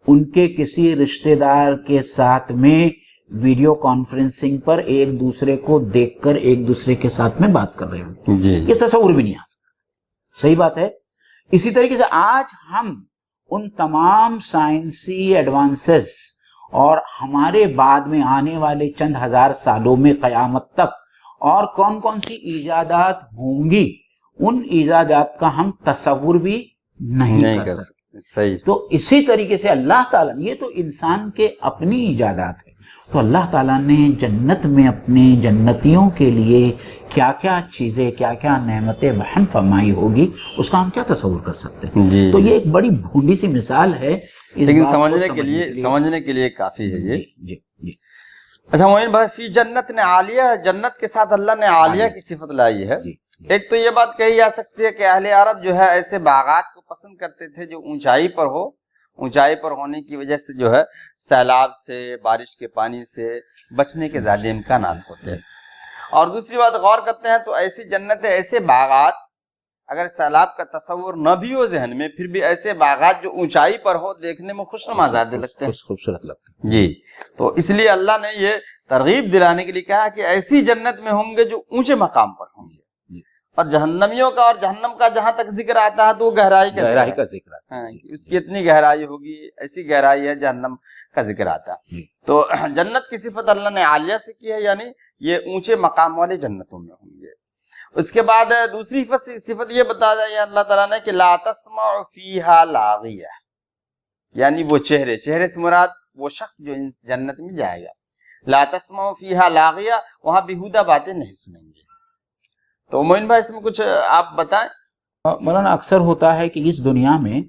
ان کے کسی رشتہ دار کے ساتھ میں ویڈیو کانفرنسنگ پر ایک دوسرے کو دیکھ کر ایک دوسرے کے ساتھ میں بات کر رہے ہوں۔ یہ تصور بھی نہیں آ سکتا۔ صحیح بات ہے۔ اسی طریقے سے آج ہم ان تمام سائنسی ایڈوانسز اور ہمارے بعد میں آنے والے چند ہزار سالوں میں قیامت تک اور کون کون سی ایجادات ہوں گی، ان ایجادات کا ہم تصور بھی نہیں کر سکتے۔ صحیح۔ تو اسی طریقے سے اللہ تعالیٰ نے، یہ تو انسان کے اپنی ایجادات ہے، تو اللہ تعالیٰ نے جنت میں اپنے جنتیوں کے لیے کیا کیا چیزیں، کیا کیا نعمتیں بہن فرمائی ہوگی، اس کا ہم کیا تصور کر سکتے ہیں۔ تو یہ ایک بڑی بھونڈی سی مثال ہے، لیکن سمجھنے کے لیے کافی ہے یہ۔ جی۔ اچھا معین بھائی، فی جنت نے عالیہ، جنت کے ساتھ اللہ نے عالیہ کی صفت لائی ہے۔ ایک تو یہ بات کہی جا سکتی ہے کہ اہل عرب جو ہے ایسے باغات کو پسند کرتے تھے جو اونچائی پر ہو، اونچائی پر ہونے کی وجہ سے جو ہے سیلاب سے، بارش کے پانی سے بچنے کے زیادہ امکانات ہوتے ہیں۔ اور دوسری بات غور کرتے ہیں تو ایسی جنتیں، ایسے باغات، اگر سیلاب کا تصور نہ بھی ہو ذہن میں، پھر بھی ایسے باغات جو اونچائی پر ہو دیکھنے میں خوشنما زیادہ لگتے ہیں، خوبصورت لگتے ہیں۔ جی، تو اس لیے اللہ نے یہ ترغیب دلانے کے لیے کہا کہ ایسی جنت میں ہوں گے جو اونچے مقام پر ہوں گے۔ اور جہنمیوں کا اور جہنم کا جہاں تک ذکر آتا ہے تو وہ گہرائی کا ذکر آتا ہے، اس کی اتنی گہرائی ہوگی، ایسی گہرائی ہے، جہنم کا ذکر آتا ہے۔ تو جنت کی صفت اللہ نے عالیہ سے کی ہے، یعنی یہ اونچے مقام والے جنتوں میں ہوں گے۔ اس کے بعد دوسری صفت یہ بتا دیا اللہ تعالیٰ نے کہ لا تسمع فیہا لاغیہ، یعنی وہ چہرے سے مراد وہ شخص جو جنت میں جائے گا۔ لا تسمع فیہا لاغیہ، وہاں بیہودہ باتیں نہیں سنیں گے۔ تو معین بھائی اس میں کچھ آپ بتائیں۔ مولانا، اکثر ہوتا ہے کہ اس دنیا میں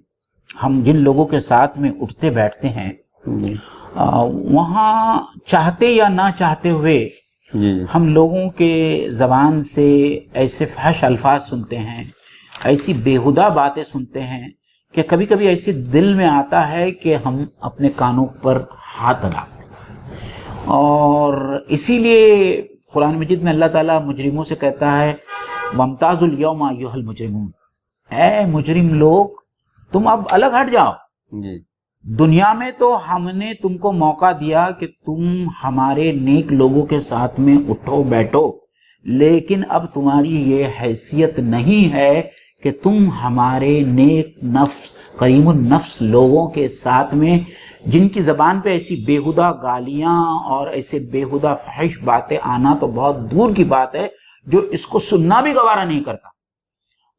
ہم جن لوگوں کے ساتھ میں اٹھتے بیٹھتے ہیں وہاں چاہتے یا نہ چاہتے ہوئے ہم لوگوں کے زبان سے ایسے فحش الفاظ سنتے ہیں، ایسی بیہودہ باتیں سنتے ہیں کہ کبھی کبھی ایسے دل میں آتا ہے کہ ہم اپنے کانوں پر ہاتھ ڈالتے ہیں۔ اور اسی لیے قرآن مجید میں اللہ تعالیٰ مجرموں سے کہتا ہے وَامْتَازُوا الْيَوْمَ أَيُّهَا الْمُجْرِمُونَ، اے مجرم لوگ تم اب الگ ہٹ جاؤ. جی دنیا میں تو ہم نے تم کو موقع دیا کہ تم ہمارے نیک لوگوں کے ساتھ میں اٹھو بیٹھو، لیکن اب تمہاری یہ حیثیت نہیں ہے کہ تم ہمارے نیک نفس کریم النفس لوگوں کے ساتھ میں، جن کی زبان پہ ایسی بیہودہ گالیاں اور ایسے بیہودہ فحش باتیں آنا تو بہت دور کی بات ہے، جو اس کو سننا بھی گوارا نہیں کرتا.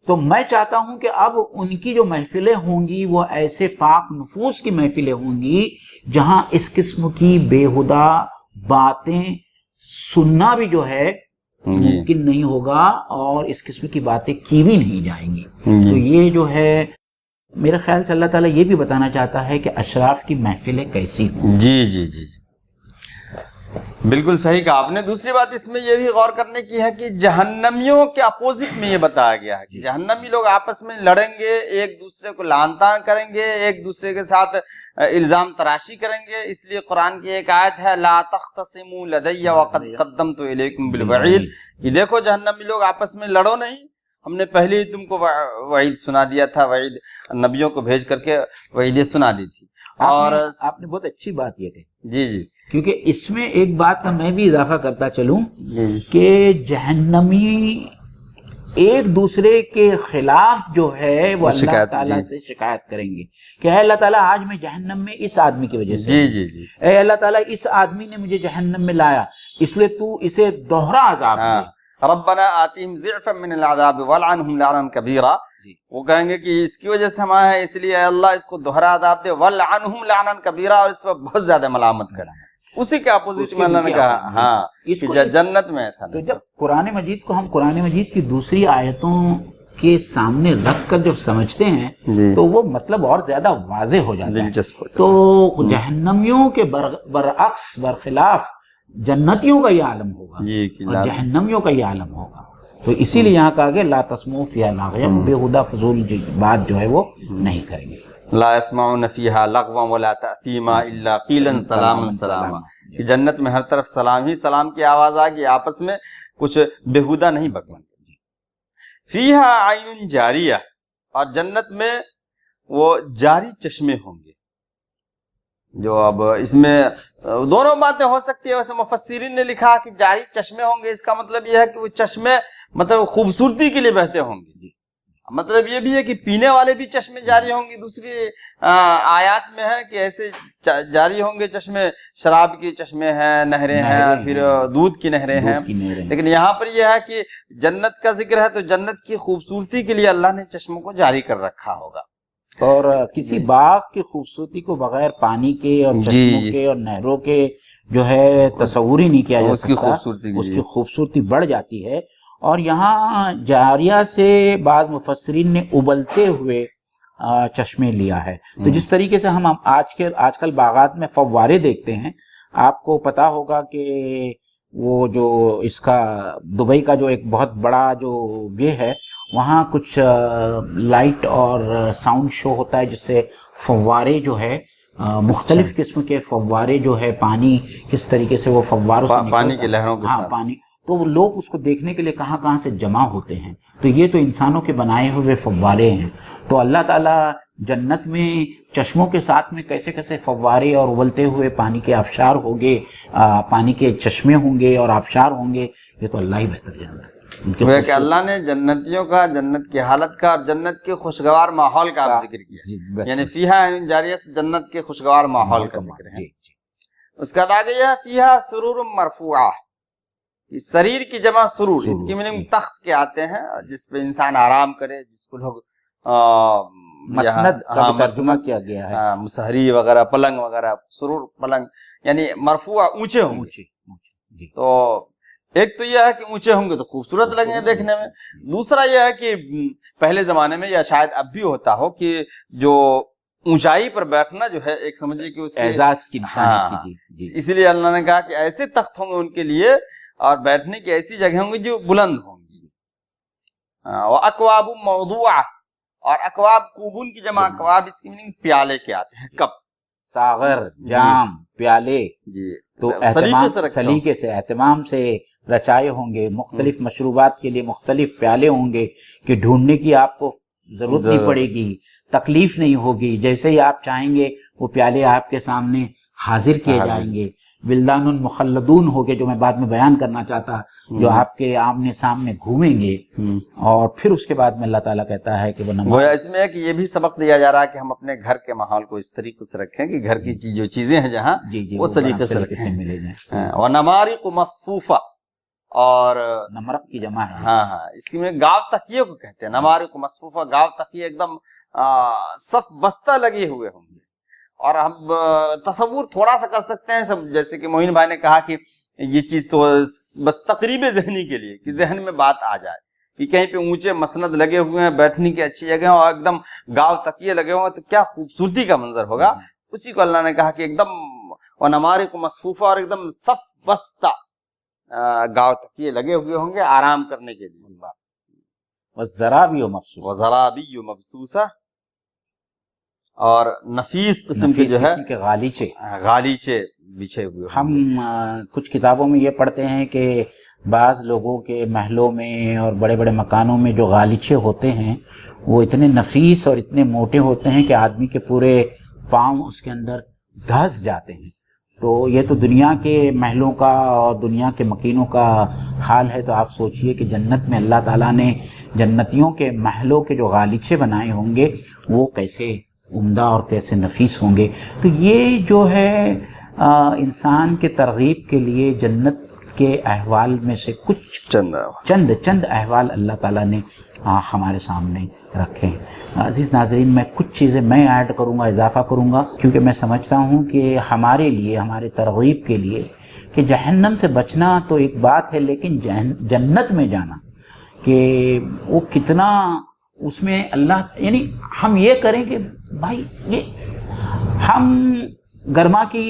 تو میں چاہتا ہوں کہ اب ان کی جو محفلیں ہوں گی وہ ایسے پاک نفوس کی محفلیں ہوں گی جہاں اس قسم کی بیہودہ باتیں سننا بھی جو ہے ممکن نہیں ہوگا اور اس قسم کی باتیں کی بھی نہیں جائیں گی. تو یہ جو ہے میرے خیال سے اللہ تعالیٰ یہ بھی بتانا چاہتا ہے کہ اشراف کی محفلیں کیسی ہوں. جی جی جی بالکل صحیح کہا آپ نے. دوسری بات اس میں یہ بھی غور کرنے کی ہے کہ جہنمیوں کے اپوزٹ میں یہ بتایا گیا ہے کہ جہنمی لوگ آپس میں لڑیں گے، ایک دوسرے کو لعن طعن کریں گے، ایک دوسرے کے ساتھ الزام تراشی کریں گے. اس لیے قرآن کی ایک آیت ہے لا تختصموا لدی وقد قدمت الیکم بالوعید، کہ دیکھو جہنمی لوگ آپس میں لڑو نہیں، ہم نے پہلے ہی تم کو وعید سنا دیا تھا، وعید نبیوں کو بھیج کر کے وعیدیں سنا دی تھی. اور آپ نے بہت اچھی بات یہ کہی. جی جی کیونکہ اس میں ایک بات کا میں بھی اضافہ کرتا چلوں جی کہ جہنمی ایک دوسرے کے خلاف جو ہے وہ اللہ تعالیٰ سے شکایت کریں گے کہ اے اللہ تعالیٰ آج میں جہنم میں اس آدمی کی وجہ سے، جی جی جی اے اللہ تعالیٰ اس آدمی نے مجھے جہنم میں لایا اس لیے تو اسے دوہرا عذاب دے. ربنا آتیہم ضعفا من العذاب والعنہم لعنا کبیرا، وہ کہیں گے کہ اس کی وجہ سے ہم آئے ہیں، اس لیے اے اللہ اس کو دوہرا عذاب دے، والعنہم لعنا کبیرا، اور اس پر بہت زیادہ ملامت کریں. اسی کے اپوزٹ میں اللہ نے کہا ہاں کہ جنت میں ایسا نہیں. تو جب قرآن مجید کو ہم قرآن مجید کی دوسری آیتوں کے سامنے رکھ کر جب سمجھتے ہیں تو وہ مطلب اور زیادہ واضح ہو جاتا ہے، دلچسپ ہو جاتا ہے. تو جہنمیوں کے برعکس برخلاف جنتیوں کا یہ عالم ہوگا اور جہنمیوں کا یہ عالم ہوگا. تو اسی لیے یہاں کہا گیا لا تسمعوا فیہا لاغیا، بےہودہ فضول بات جو ہے وہ نہیں کریں گے. لا يسمعون فيها لغوا ولا تأثیما الا قیلا سلاما سلاما، کہ جنت میں ہر طرف سلام ہی سلام کی آواز آگی، آپس میں کچھ بےہودہ نہیں بکیں گے. فیہا عین جاریہ، اور جنت میں وہ جاری چشمے ہوں گے. جو اب اس میں دونوں باتیں ہو سکتی ہے. ویسے مفسرین نے لکھا کہ جاری چشمے ہوں گے، اس کا مطلب یہ ہے کہ وہ چشمے مطلب خوبصورتی کے لیے بہتے ہوں گے. مطلب یہ بھی ہے کہ پینے والے بھی چشمے جاری ہوں گے. دوسری آیات میں ہے کہ ایسے جاری ہوں گے چشمے، شراب کے چشمے ہیں، نہریں ہیں، پھر دودھ کی نہریں ہیں. لیکن یہاں پر یہ ہے کہ جنت کا ذکر ہے تو جنت کی خوبصورتی کے لیے اللہ نے چشموں کو جاری کر رکھا ہوگا. اور کسی باغ کی خوبصورتی کو بغیر پانی کے اور چشموں کے اور نہروں کے جو ہے تصور ہی نہیں کیا جا سکتا. اس کی خوبصورتی بڑھ جاتی ہے. اور یہاں جاریہ سے بعض مفسرین نے ابلتے ہوئے چشمے لیا ہے. تو جس طریقے سے ہم آج کل باغات میں فوارے دیکھتے ہیں، آپ کو پتا ہوگا کہ وہ جو اس کا دبئی کا جو ایک بہت بڑا جو یہ ہے، وہاں کچھ لائٹ اور ساؤنڈ شو ہوتا ہے جس سے فوارے جو ہے مختلف قسم کے فوارے جو ہے، پانی کس طریقے سے وہ فواروں سے پانی کی لہروں کے ساتھ، پانی، تو وہ لوگ اس کو دیکھنے کے لیے کہاں کہاں سے جمع ہوتے ہیں. تو یہ تو انسانوں کے بنائے ہوئے فوارے ہیں. تو اللہ تعالیٰ جنت میں چشموں کے ساتھ میں کیسے کیسے فوارے اور ابلتے ہوئے پانی کے آبشار ہوں گے، پانی کے چشمے ہوں گے اور آبشار ہوں گے، یہ تو اللہ ہی بہتر جانتا ہے. کہ اللہ نے جنتیوں کا، جنت کی حالت کا اور جنت کے خوشگوار ماحول کا ذکر کیا، یعنی فیہا عین جاریہ سے جنت کے خوشگوار ماحول کا ذکر ہے. اس کا بعد آگے ہے فیہا سرور مرفوعہ، سریر کی جمع سرور، اس کی میننگ تخت کے آتے ہیں جس پہ انسان آرام کرے، جس کو لوگ مسند کا ترجمہ کیا گیا ہے، مسہری وغیرہ، پلنگ وغیرہ، سرور پلنگ یعنی مرفوع اونچے ہوں گے. تو ایک تو یہ ہے کہ اونچے ہوں گے تو خوبصورت لگیں گے دیکھنے میں. دوسرا یہ ہے کہ پہلے زمانے میں یا شاید اب بھی ہوتا ہو کہ جو اونچائی پر بیٹھنا جو ہے ایک سمجھے کہ اس اعزاز کی نشانی تھی. اسی لیے اللہ نے کہا کہ ایسے تخت ہوں گے ان کے لیے اور بیٹھنے کی ایسی جگہ ہوں گی جو بلند ہوں گی. وَأَكْوَابٌ مَوْضُوعَةٌ، اور اکواب کوبون کی جمع اکواب، اس کی میننگ پیالے کے آتے ہیں، کپ، ساغر، جام، پیالے. جی تو سلیقے سے اہتمام سے رچائے ہوں گے، مختلف مشروبات کے لیے مختلف پیالے ہوں گے کہ ڈھونڈنے کی آپ کو ضرورت نہیں پڑے گی، تکلیف نہیں ہوگی، جیسے ہی آپ چاہیں گے وہ پیالے آپ کے سامنے حاضر کیے جائیں گے۔ ولدان مخلدون ہوگے، جو میں بعد میں بیان کرنا چاہتا، جو آپ کے آمنے سامنے گھومیں گے، اور پھر اس کے بعد میں اللہ تعالیٰ کہتا ہے کہ وہ نماز، اس میں ہے کہ یہ بھی سبق دیا جا رہا ہے کہ ہم اپنے گھر کے ماحول کو اس طریقے سے رکھیں کہ گھر کی جو چیزیں ہیں جہاں وہ سلیقے سے ملے جائیں۔ اور نمارق مصفوفہ، اور نمرق کی جمع ہے، ہاں اس میں گاو تکیے کو کہتے ہیں، نمارق مصفوفہ، گاو تکیے ایک دم صف بستہ لگے ہوئے ہوں گے۔ اور ہم تصور تھوڑا سا کر سکتے ہیں، سب جیسے کہ معین بھائی نے کہا کہ یہ چیز تو بس تقریب ذہنی کے لیے، کہ ذہن میں بات آ جائے کہ کہیں پہ اونچے مسند لگے ہوئے ہیں، بیٹھنے کی اچھی جگہ اور ایک دم گاو تکیے لگے ہوئے ہیں، تو کیا خوبصورتی کا منظر ہوگا۔ اسی کو اللہ نے کہا کہ ایک دم ونمارق مصفوفہ، اور ایک دم صف بستہ گاو تکیے لگے ہوئے ہوں گے آرام کرنے کے لیے۔ وزرابی مبسوسہ، اور نفیس قسم کے جو ہے غالیچے بچھے ہوئے۔ ہم کچھ کتابوں میں یہ پڑھتے ہیں کہ بعض لوگوں کے محلوں میں اور بڑے بڑے مکانوں میں جو غالیچے ہوتے ہیں وہ اتنے نفیس اور اتنے موٹے ہوتے ہیں کہ آدمی کے پورے پاؤں اس کے اندر دھس جاتے ہیں۔ تو یہ تو دنیا کے محلوں کا اور دنیا کے مکینوں کا حال ہے، تو آپ سوچئے کہ جنت میں اللہ تعالیٰ نے جنتیوں کے محلوں کے جو غالیچے بنائے ہوں گے وہ کیسے عمدہ اور کیسے نفیس ہوں گے۔ تو یہ جو ہے انسان کے ترغیب کے لیے جنت کے احوال میں سے کچھ چند احوال اللہ تعالیٰ نے ہمارے سامنے رکھے ہیں۔ عزیز ناظرین، میں کچھ چیزیں میں ایڈ کروں گا، اضافہ کروں گا، کیونکہ میں سمجھتا ہوں کہ ہمارے لیے، ہمارے ترغیب کے لیے، کہ جہنم سے بچنا تو ایک بات ہے، لیکن جنت میں جانا کہ وہ کتنا، اس میں اللہ، یعنی ہم یہ کریں کہ بھائی یہ ہم گرما کی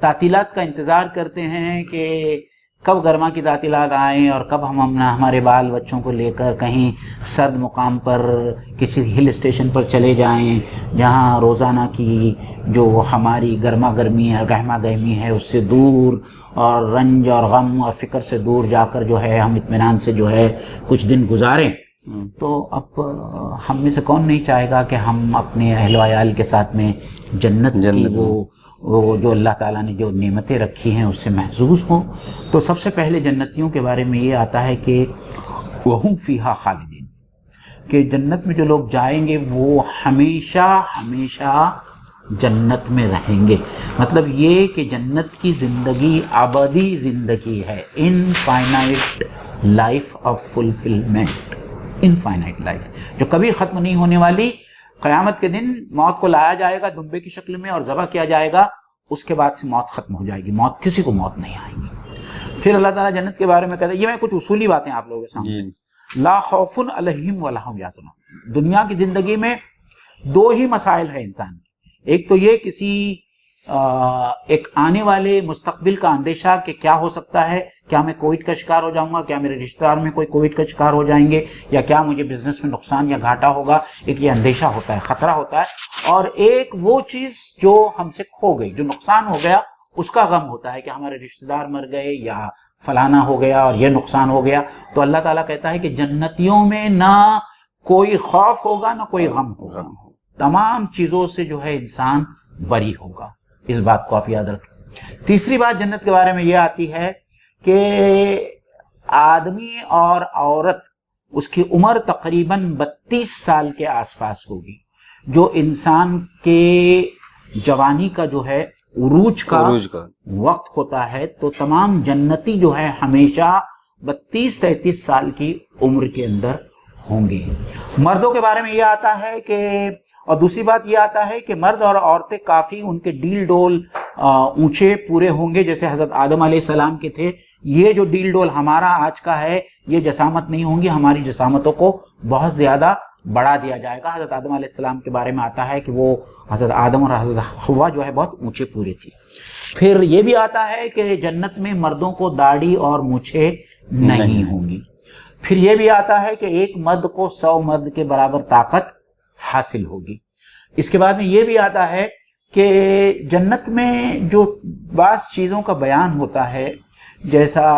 تعطیلات کا انتظار کرتے ہیں کہ کب گرما کی تعطیلات آئیں اور کب ہم ہمارے بال بچوں کو لے کر کہیں سرد مقام پر کسی ہل اسٹیشن پر چلے جائیں، جہاں روزانہ کی جو ہماری گرما گرمی ہے، گہما گہمی ہے، اس سے دور، اور رنج اور غم اور فکر سے دور جا کر جو ہے ہم اطمینان سے جو ہے کچھ دن گزاریں۔ تو اب ہم میں سے کون نہیں چاہے گا کہ ہم اپنے اہل و عیال کے ساتھ میں جنت کی وہ جو اللہ تعالیٰ نے جو نعمتیں رکھی ہیں اس سے محظوظ ہوں۔ تو سب سے پہلے جنتیوں کے بارے میں یہ آتا ہے کہ وَهُمْ فِيهَا خَالِدِينَ، کہ جنت میں جو لوگ جائیں گے وہ ہمیشہ جنت میں رہیں گے۔ مطلب یہ کہ جنت کی زندگی ابدی زندگی ہے، infinite life of fulfilment, infinite life جو کبھی ختم نہیں ہونے والی۔ قیامت کے دن موت کو لایا جائے گا دمبے کی شکل میں اور ذبح کیا جائے گا، اس کے بعد سے موت ختم ہو جائے گی، موت کسی کو موت نہیں آئیں گی۔ پھر اللہ تعالیٰ جنت کے بارے میں کہتا ہے، یہ میں کچھ اصولی باتیں آپ لوگوں کے سامنے، لا خوف علیہم ولا ہم یحزنون۔ دنیا کی زندگی میں دو ہی مسائل ہیں انسان کے، ایک تو یہ کسی ایک آنے والے مستقبل کا اندیشہ کہ کیا ہو سکتا ہے، کیا میں کووڈ کا شکار ہو جاؤں گا، کیا میرے رشتہ دار میں کوئی کووڈ کا شکار ہو جائیں گے، یا کیا مجھے بزنس میں نقصان یا گھاٹا ہوگا، ایک یہ اندیشہ ہوتا ہے، خطرہ ہوتا ہے۔ اور ایک وہ چیز جو ہم سے کھو گئی، جو نقصان ہو گیا، اس کا غم ہوتا ہے کہ ہمارے رشتہ دار مر گئے یا فلانا ہو گیا اور یہ نقصان ہو گیا۔ تو اللہ تعالیٰ کہتا ہے کہ جنتیوں میں نہ کوئی خوف ہوگا نہ کوئی غم ہوگا، تمام چیزوں سے جو ہے انسان بری ہوگا۔ اس بات کو آپ یاد رکھیں۔ تیسری بات جنت کے بارے میں یہ آتی ہے کہ آدمی اور عورت، اس کی عمر تقریباً 32 سال کے آس پاس ہوگی، جو انسان کے جوانی کا جو ہے عروج کا وقت ہوتا ہے۔ تو تمام جنتی جو ہے ہمیشہ 32-33 سال کی عمر کے اندر ہوں گے۔ مردوں کے بارے میں یہ آتا ہے کہ، اور دوسری بات یہ آتا ہے کہ مرد اور عورتیں کافی ان کے ڈیل ڈول اونچے پورے ہوں گے، جیسے حضرت آدم علیہ السلام کے تھے۔ یہ جو ڈیل ڈول ہمارا آج کا ہے، یہ جسامت نہیں ہوں گی، ہماری جسامتوں کو بہت زیادہ بڑھا دیا جائے گا۔ حضرت آدم علیہ السلام کے بارے میں آتا ہے کہ وہ حضرت آدم اور حضرت حوا جو ہے بہت اونچے پورے تھی۔ پھر یہ بھی آتا ہے کہ جنت میں مردوں کو داڑھی اور مونچھیں نہیں ہوں گی۔ پھر یہ بھی آتا ہے کہ ایک مرد کو 100 مرد کے برابر طاقت حاصل ہوگی۔ اس کے بعد میں یہ بھی آتا ہے کہ جنت میں جو بعض چیزوں کا بیان ہوتا ہے، جیسا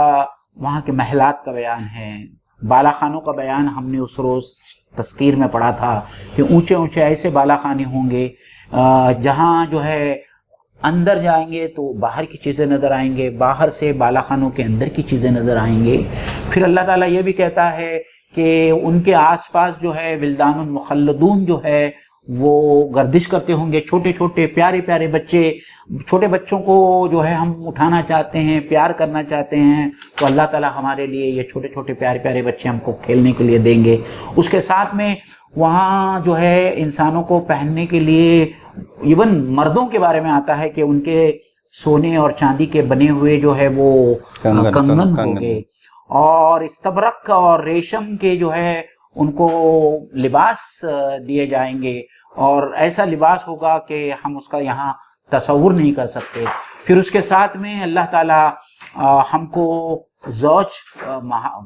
وہاں کے محلات کا بیان ہے، بالا خانوں کا بیان ہم نے اس روز تذکیر میں پڑھا تھا کہ اونچے اونچے ایسے بالا خانے ہوں گے جہاں جو ہے اندر جائیں گے تو باہر کی چیزیں نظر آئیں گے، باہر سے بالا خانوں کے اندر کی چیزیں نظر آئیں گے۔ پھر اللہ تعالیٰ یہ بھی کہتا ہے کہ ان کے آس پاس جو ہے ولدان مخلدون جو ہے وہ گردش کرتے ہوں گے، چھوٹے چھوٹے پیارے پیارے بچے، چھوٹے بچوں کو جو ہے ہم اٹھانا چاہتے ہیں، پیار کرنا چاہتے ہیں، تو اللہ تعالیٰ ہمارے لیے یہ چھوٹے چھوٹے پیارے پیارے بچے ہم کو کھیلنے کے لیے دیں گے۔ اس کے ساتھ میں وہاں جو ہے انسانوں کو پہننے کے لیے، ایون مردوں کے بارے میں آتا ہے کہ ان کے سونے اور چاندی کے بنے ہوئے جو ہے وہ کنگن ہوں گے، اور استبرق اور ریشم کے جو ہے ان کو لباس دیے جائیں گے، اور ایسا لباس ہوگا کہ ہم اس کا یہاں تصور نہیں کر سکتے۔ پھر اس کے ساتھ میں اللہ تعالیٰ ہم کو زوج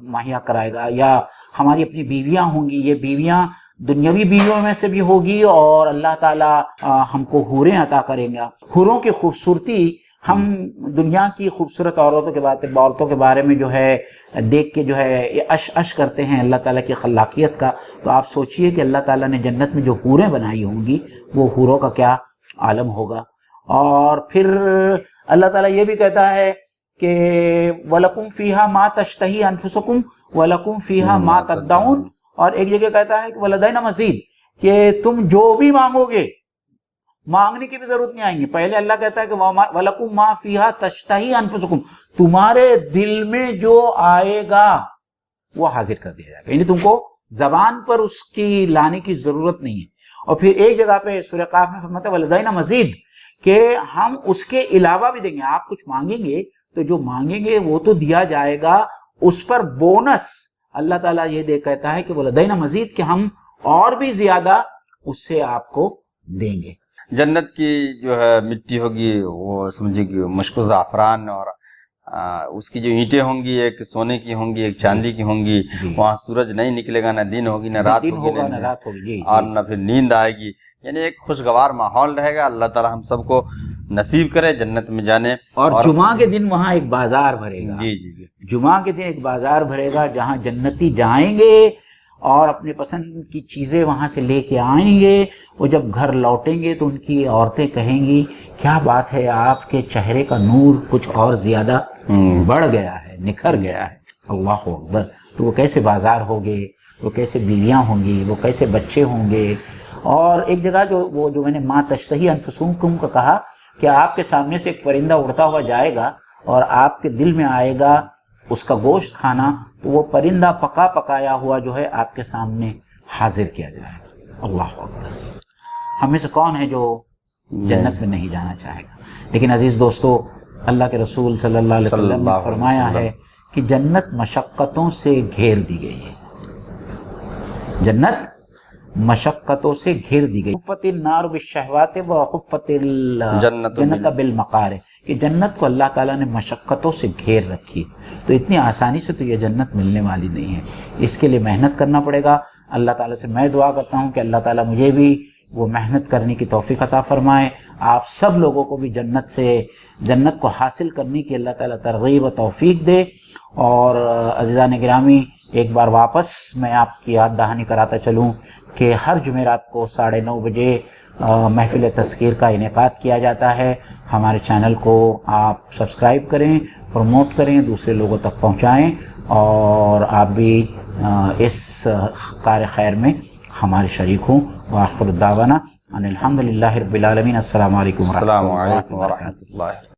مہیا کرائے گا، یا ہماری اپنی بیویاں ہوں گی، یہ بیویاں دنیاوی بیویوں میں سے بھی ہوگی، اور اللہ تعالیٰ ہم کو حوریں عطا کریں گا۔ حوروں کی خوبصورتی ہم دنیا کی خوبصورت عورتوں کے بارے میں جو ہے دیکھ کے جو ہے اش کرتے ہیں اللہ تعالیٰ کی خلاقیت کا، تو آپ سوچئے کہ اللہ تعالیٰ نے جنت میں جو حوریں بنائی ہوں گی وہ حوروں کا کیا عالم ہوگا۔ اور پھر اللہ تعالیٰ یہ بھی کہتا ہے کہ وَلَكُمْ فِيهَا مَا تَشْتَهِي أَنفُسُكُمْ وَلَكُمْ فِيهَا مَا تَدَّعُونَ، اور ایک جگہ کہتا ہے کہ وَلَدَيْنَا مَزِيدٌ، کہ تم جو بھی مانگو گے مانگنے کی بھی ضرورت نہیں آئیں گی۔ پہلے اللہ کہتا ہے کہ وَلَكُمْ مَا فِيهَا تَشْتَهِي أَنفُسُكُمْ، تمہارے دل میں جو آئے گا وہ حاضر کر دیا جائے گا، یعنی تم کو زبان پر اس کی لانے کی ضرورت نہیں ہے۔ اور پھر ایک جگہ پہ سورہ قاف میں فرماتا ہے وَلَدَيْنَا مَزِيدٌ، کہ ہم اس کے علاوہ بھی دیں گے۔ آپ کچھ مانگیں گے تو جو مانگیں گے وہ تو دیا جائے گا، اس پر بونس اللہ تعالیٰ یہ کہتا ہے کہ وَلَدَيْنَا مَزِيدٌ، کہ ہم اور بھی زیادہ اس سے آپ کو دیں گے۔ جنت کی جو ہے مٹی ہوگی وہ سمجھے کہ مشک و زعفران، اور اس کی جو اینٹیں ہوں گی ایک سونے کی ہوں گی، ایک چاندی کی ہوں گی۔ وہاں سورج نہیں نکلے گا، نہ دن ہوگی نہ رات ہوگی، اور نہ پھر نیند آئے گی، یعنی ایک خوشگوار ماحول رہے گا۔ اللہ تعالی ہم سب کو نصیب کرے جنت میں جانے۔ اور جمعہ کے دن وہاں ایک بازار بھرے گا، جی، جمعہ کے دن ایک بازار بھرے گا جہاں جنتی جائیں گے اور اپنے پسند کی چیزیں وہاں سے لے کے آئیں گے۔ وہ جب گھر لوٹیں گے تو ان کی عورتیں کہیں گی کیا بات ہے، آپ کے چہرے کا نور کچھ اور زیادہ بڑھ گیا ہے، نکھر گیا ہے۔ اللہ اکبر۔ تو وہ کیسے بازار ہوگے، وہ کیسے بیویاں ہوں گی، وہ کیسے بچے ہوں گے۔ اور ایک جگہ جو میں نے ما تشتہی انفسکم کا کہا کہ آپ کے سامنے سے ایک پرندہ اڑتا ہوا جائے گا اور آپ کے دل میں آئے گا اس کا گوشت کھانا، تو وہ پرندہ پکایا ہوا جو ہے آپ کے سامنے حاضر کیا جائے گا۔ اللہ اکبر۔ ہمیں سے کون ہے جو جنت میں نہیں جانا چاہے گا؟ لیکن عزیز دوستو، اللہ کے رسول صلی اللہ علیہ وسلم نے فرمایا ہے کہ جنت مشقتوں سے گھیر دی گئی ہے، جنت مشقتوں سے گھیر دی گئی۔ خفت النار بالشہوات وخفت الجنت بالمقارب، کہ جنت کو اللہ تعالیٰ نے مشقتوں سے گھیر رکھی، تو اتنی آسانی سے تو یہ جنت ملنے والی نہیں ہے، اس کے لیے محنت کرنا پڑے گا۔ اللہ تعالیٰ سے میں دعا کرتا ہوں کہ اللہ تعالیٰ مجھے بھی وہ محنت کرنے کی توفیق عطا فرمائے، آپ سب لوگوں کو بھی جنت کو حاصل کرنے کی اللہ تعالیٰ ترغیب و توفیق دے۔ اور عزیزان گرامی، ایک بار واپس میں آپ کی یاد دہانی کراتا چلوں کہ ہر جمعرات کو 9:30 بجے محفل تذکیر کا انعقاد کیا جاتا ہے۔ ہمارے چینل کو آپ سبسکرائب کریں، پروموٹ کریں، دوسرے لوگوں تک پہنچائیں، اور آپ بھی اس کار خیر میں ہمارے شریک ہوں۔ وآخر دعوانا ان الحمدللہ رب العالمین۔ السلام علیکم ورحمۃ اللہ۔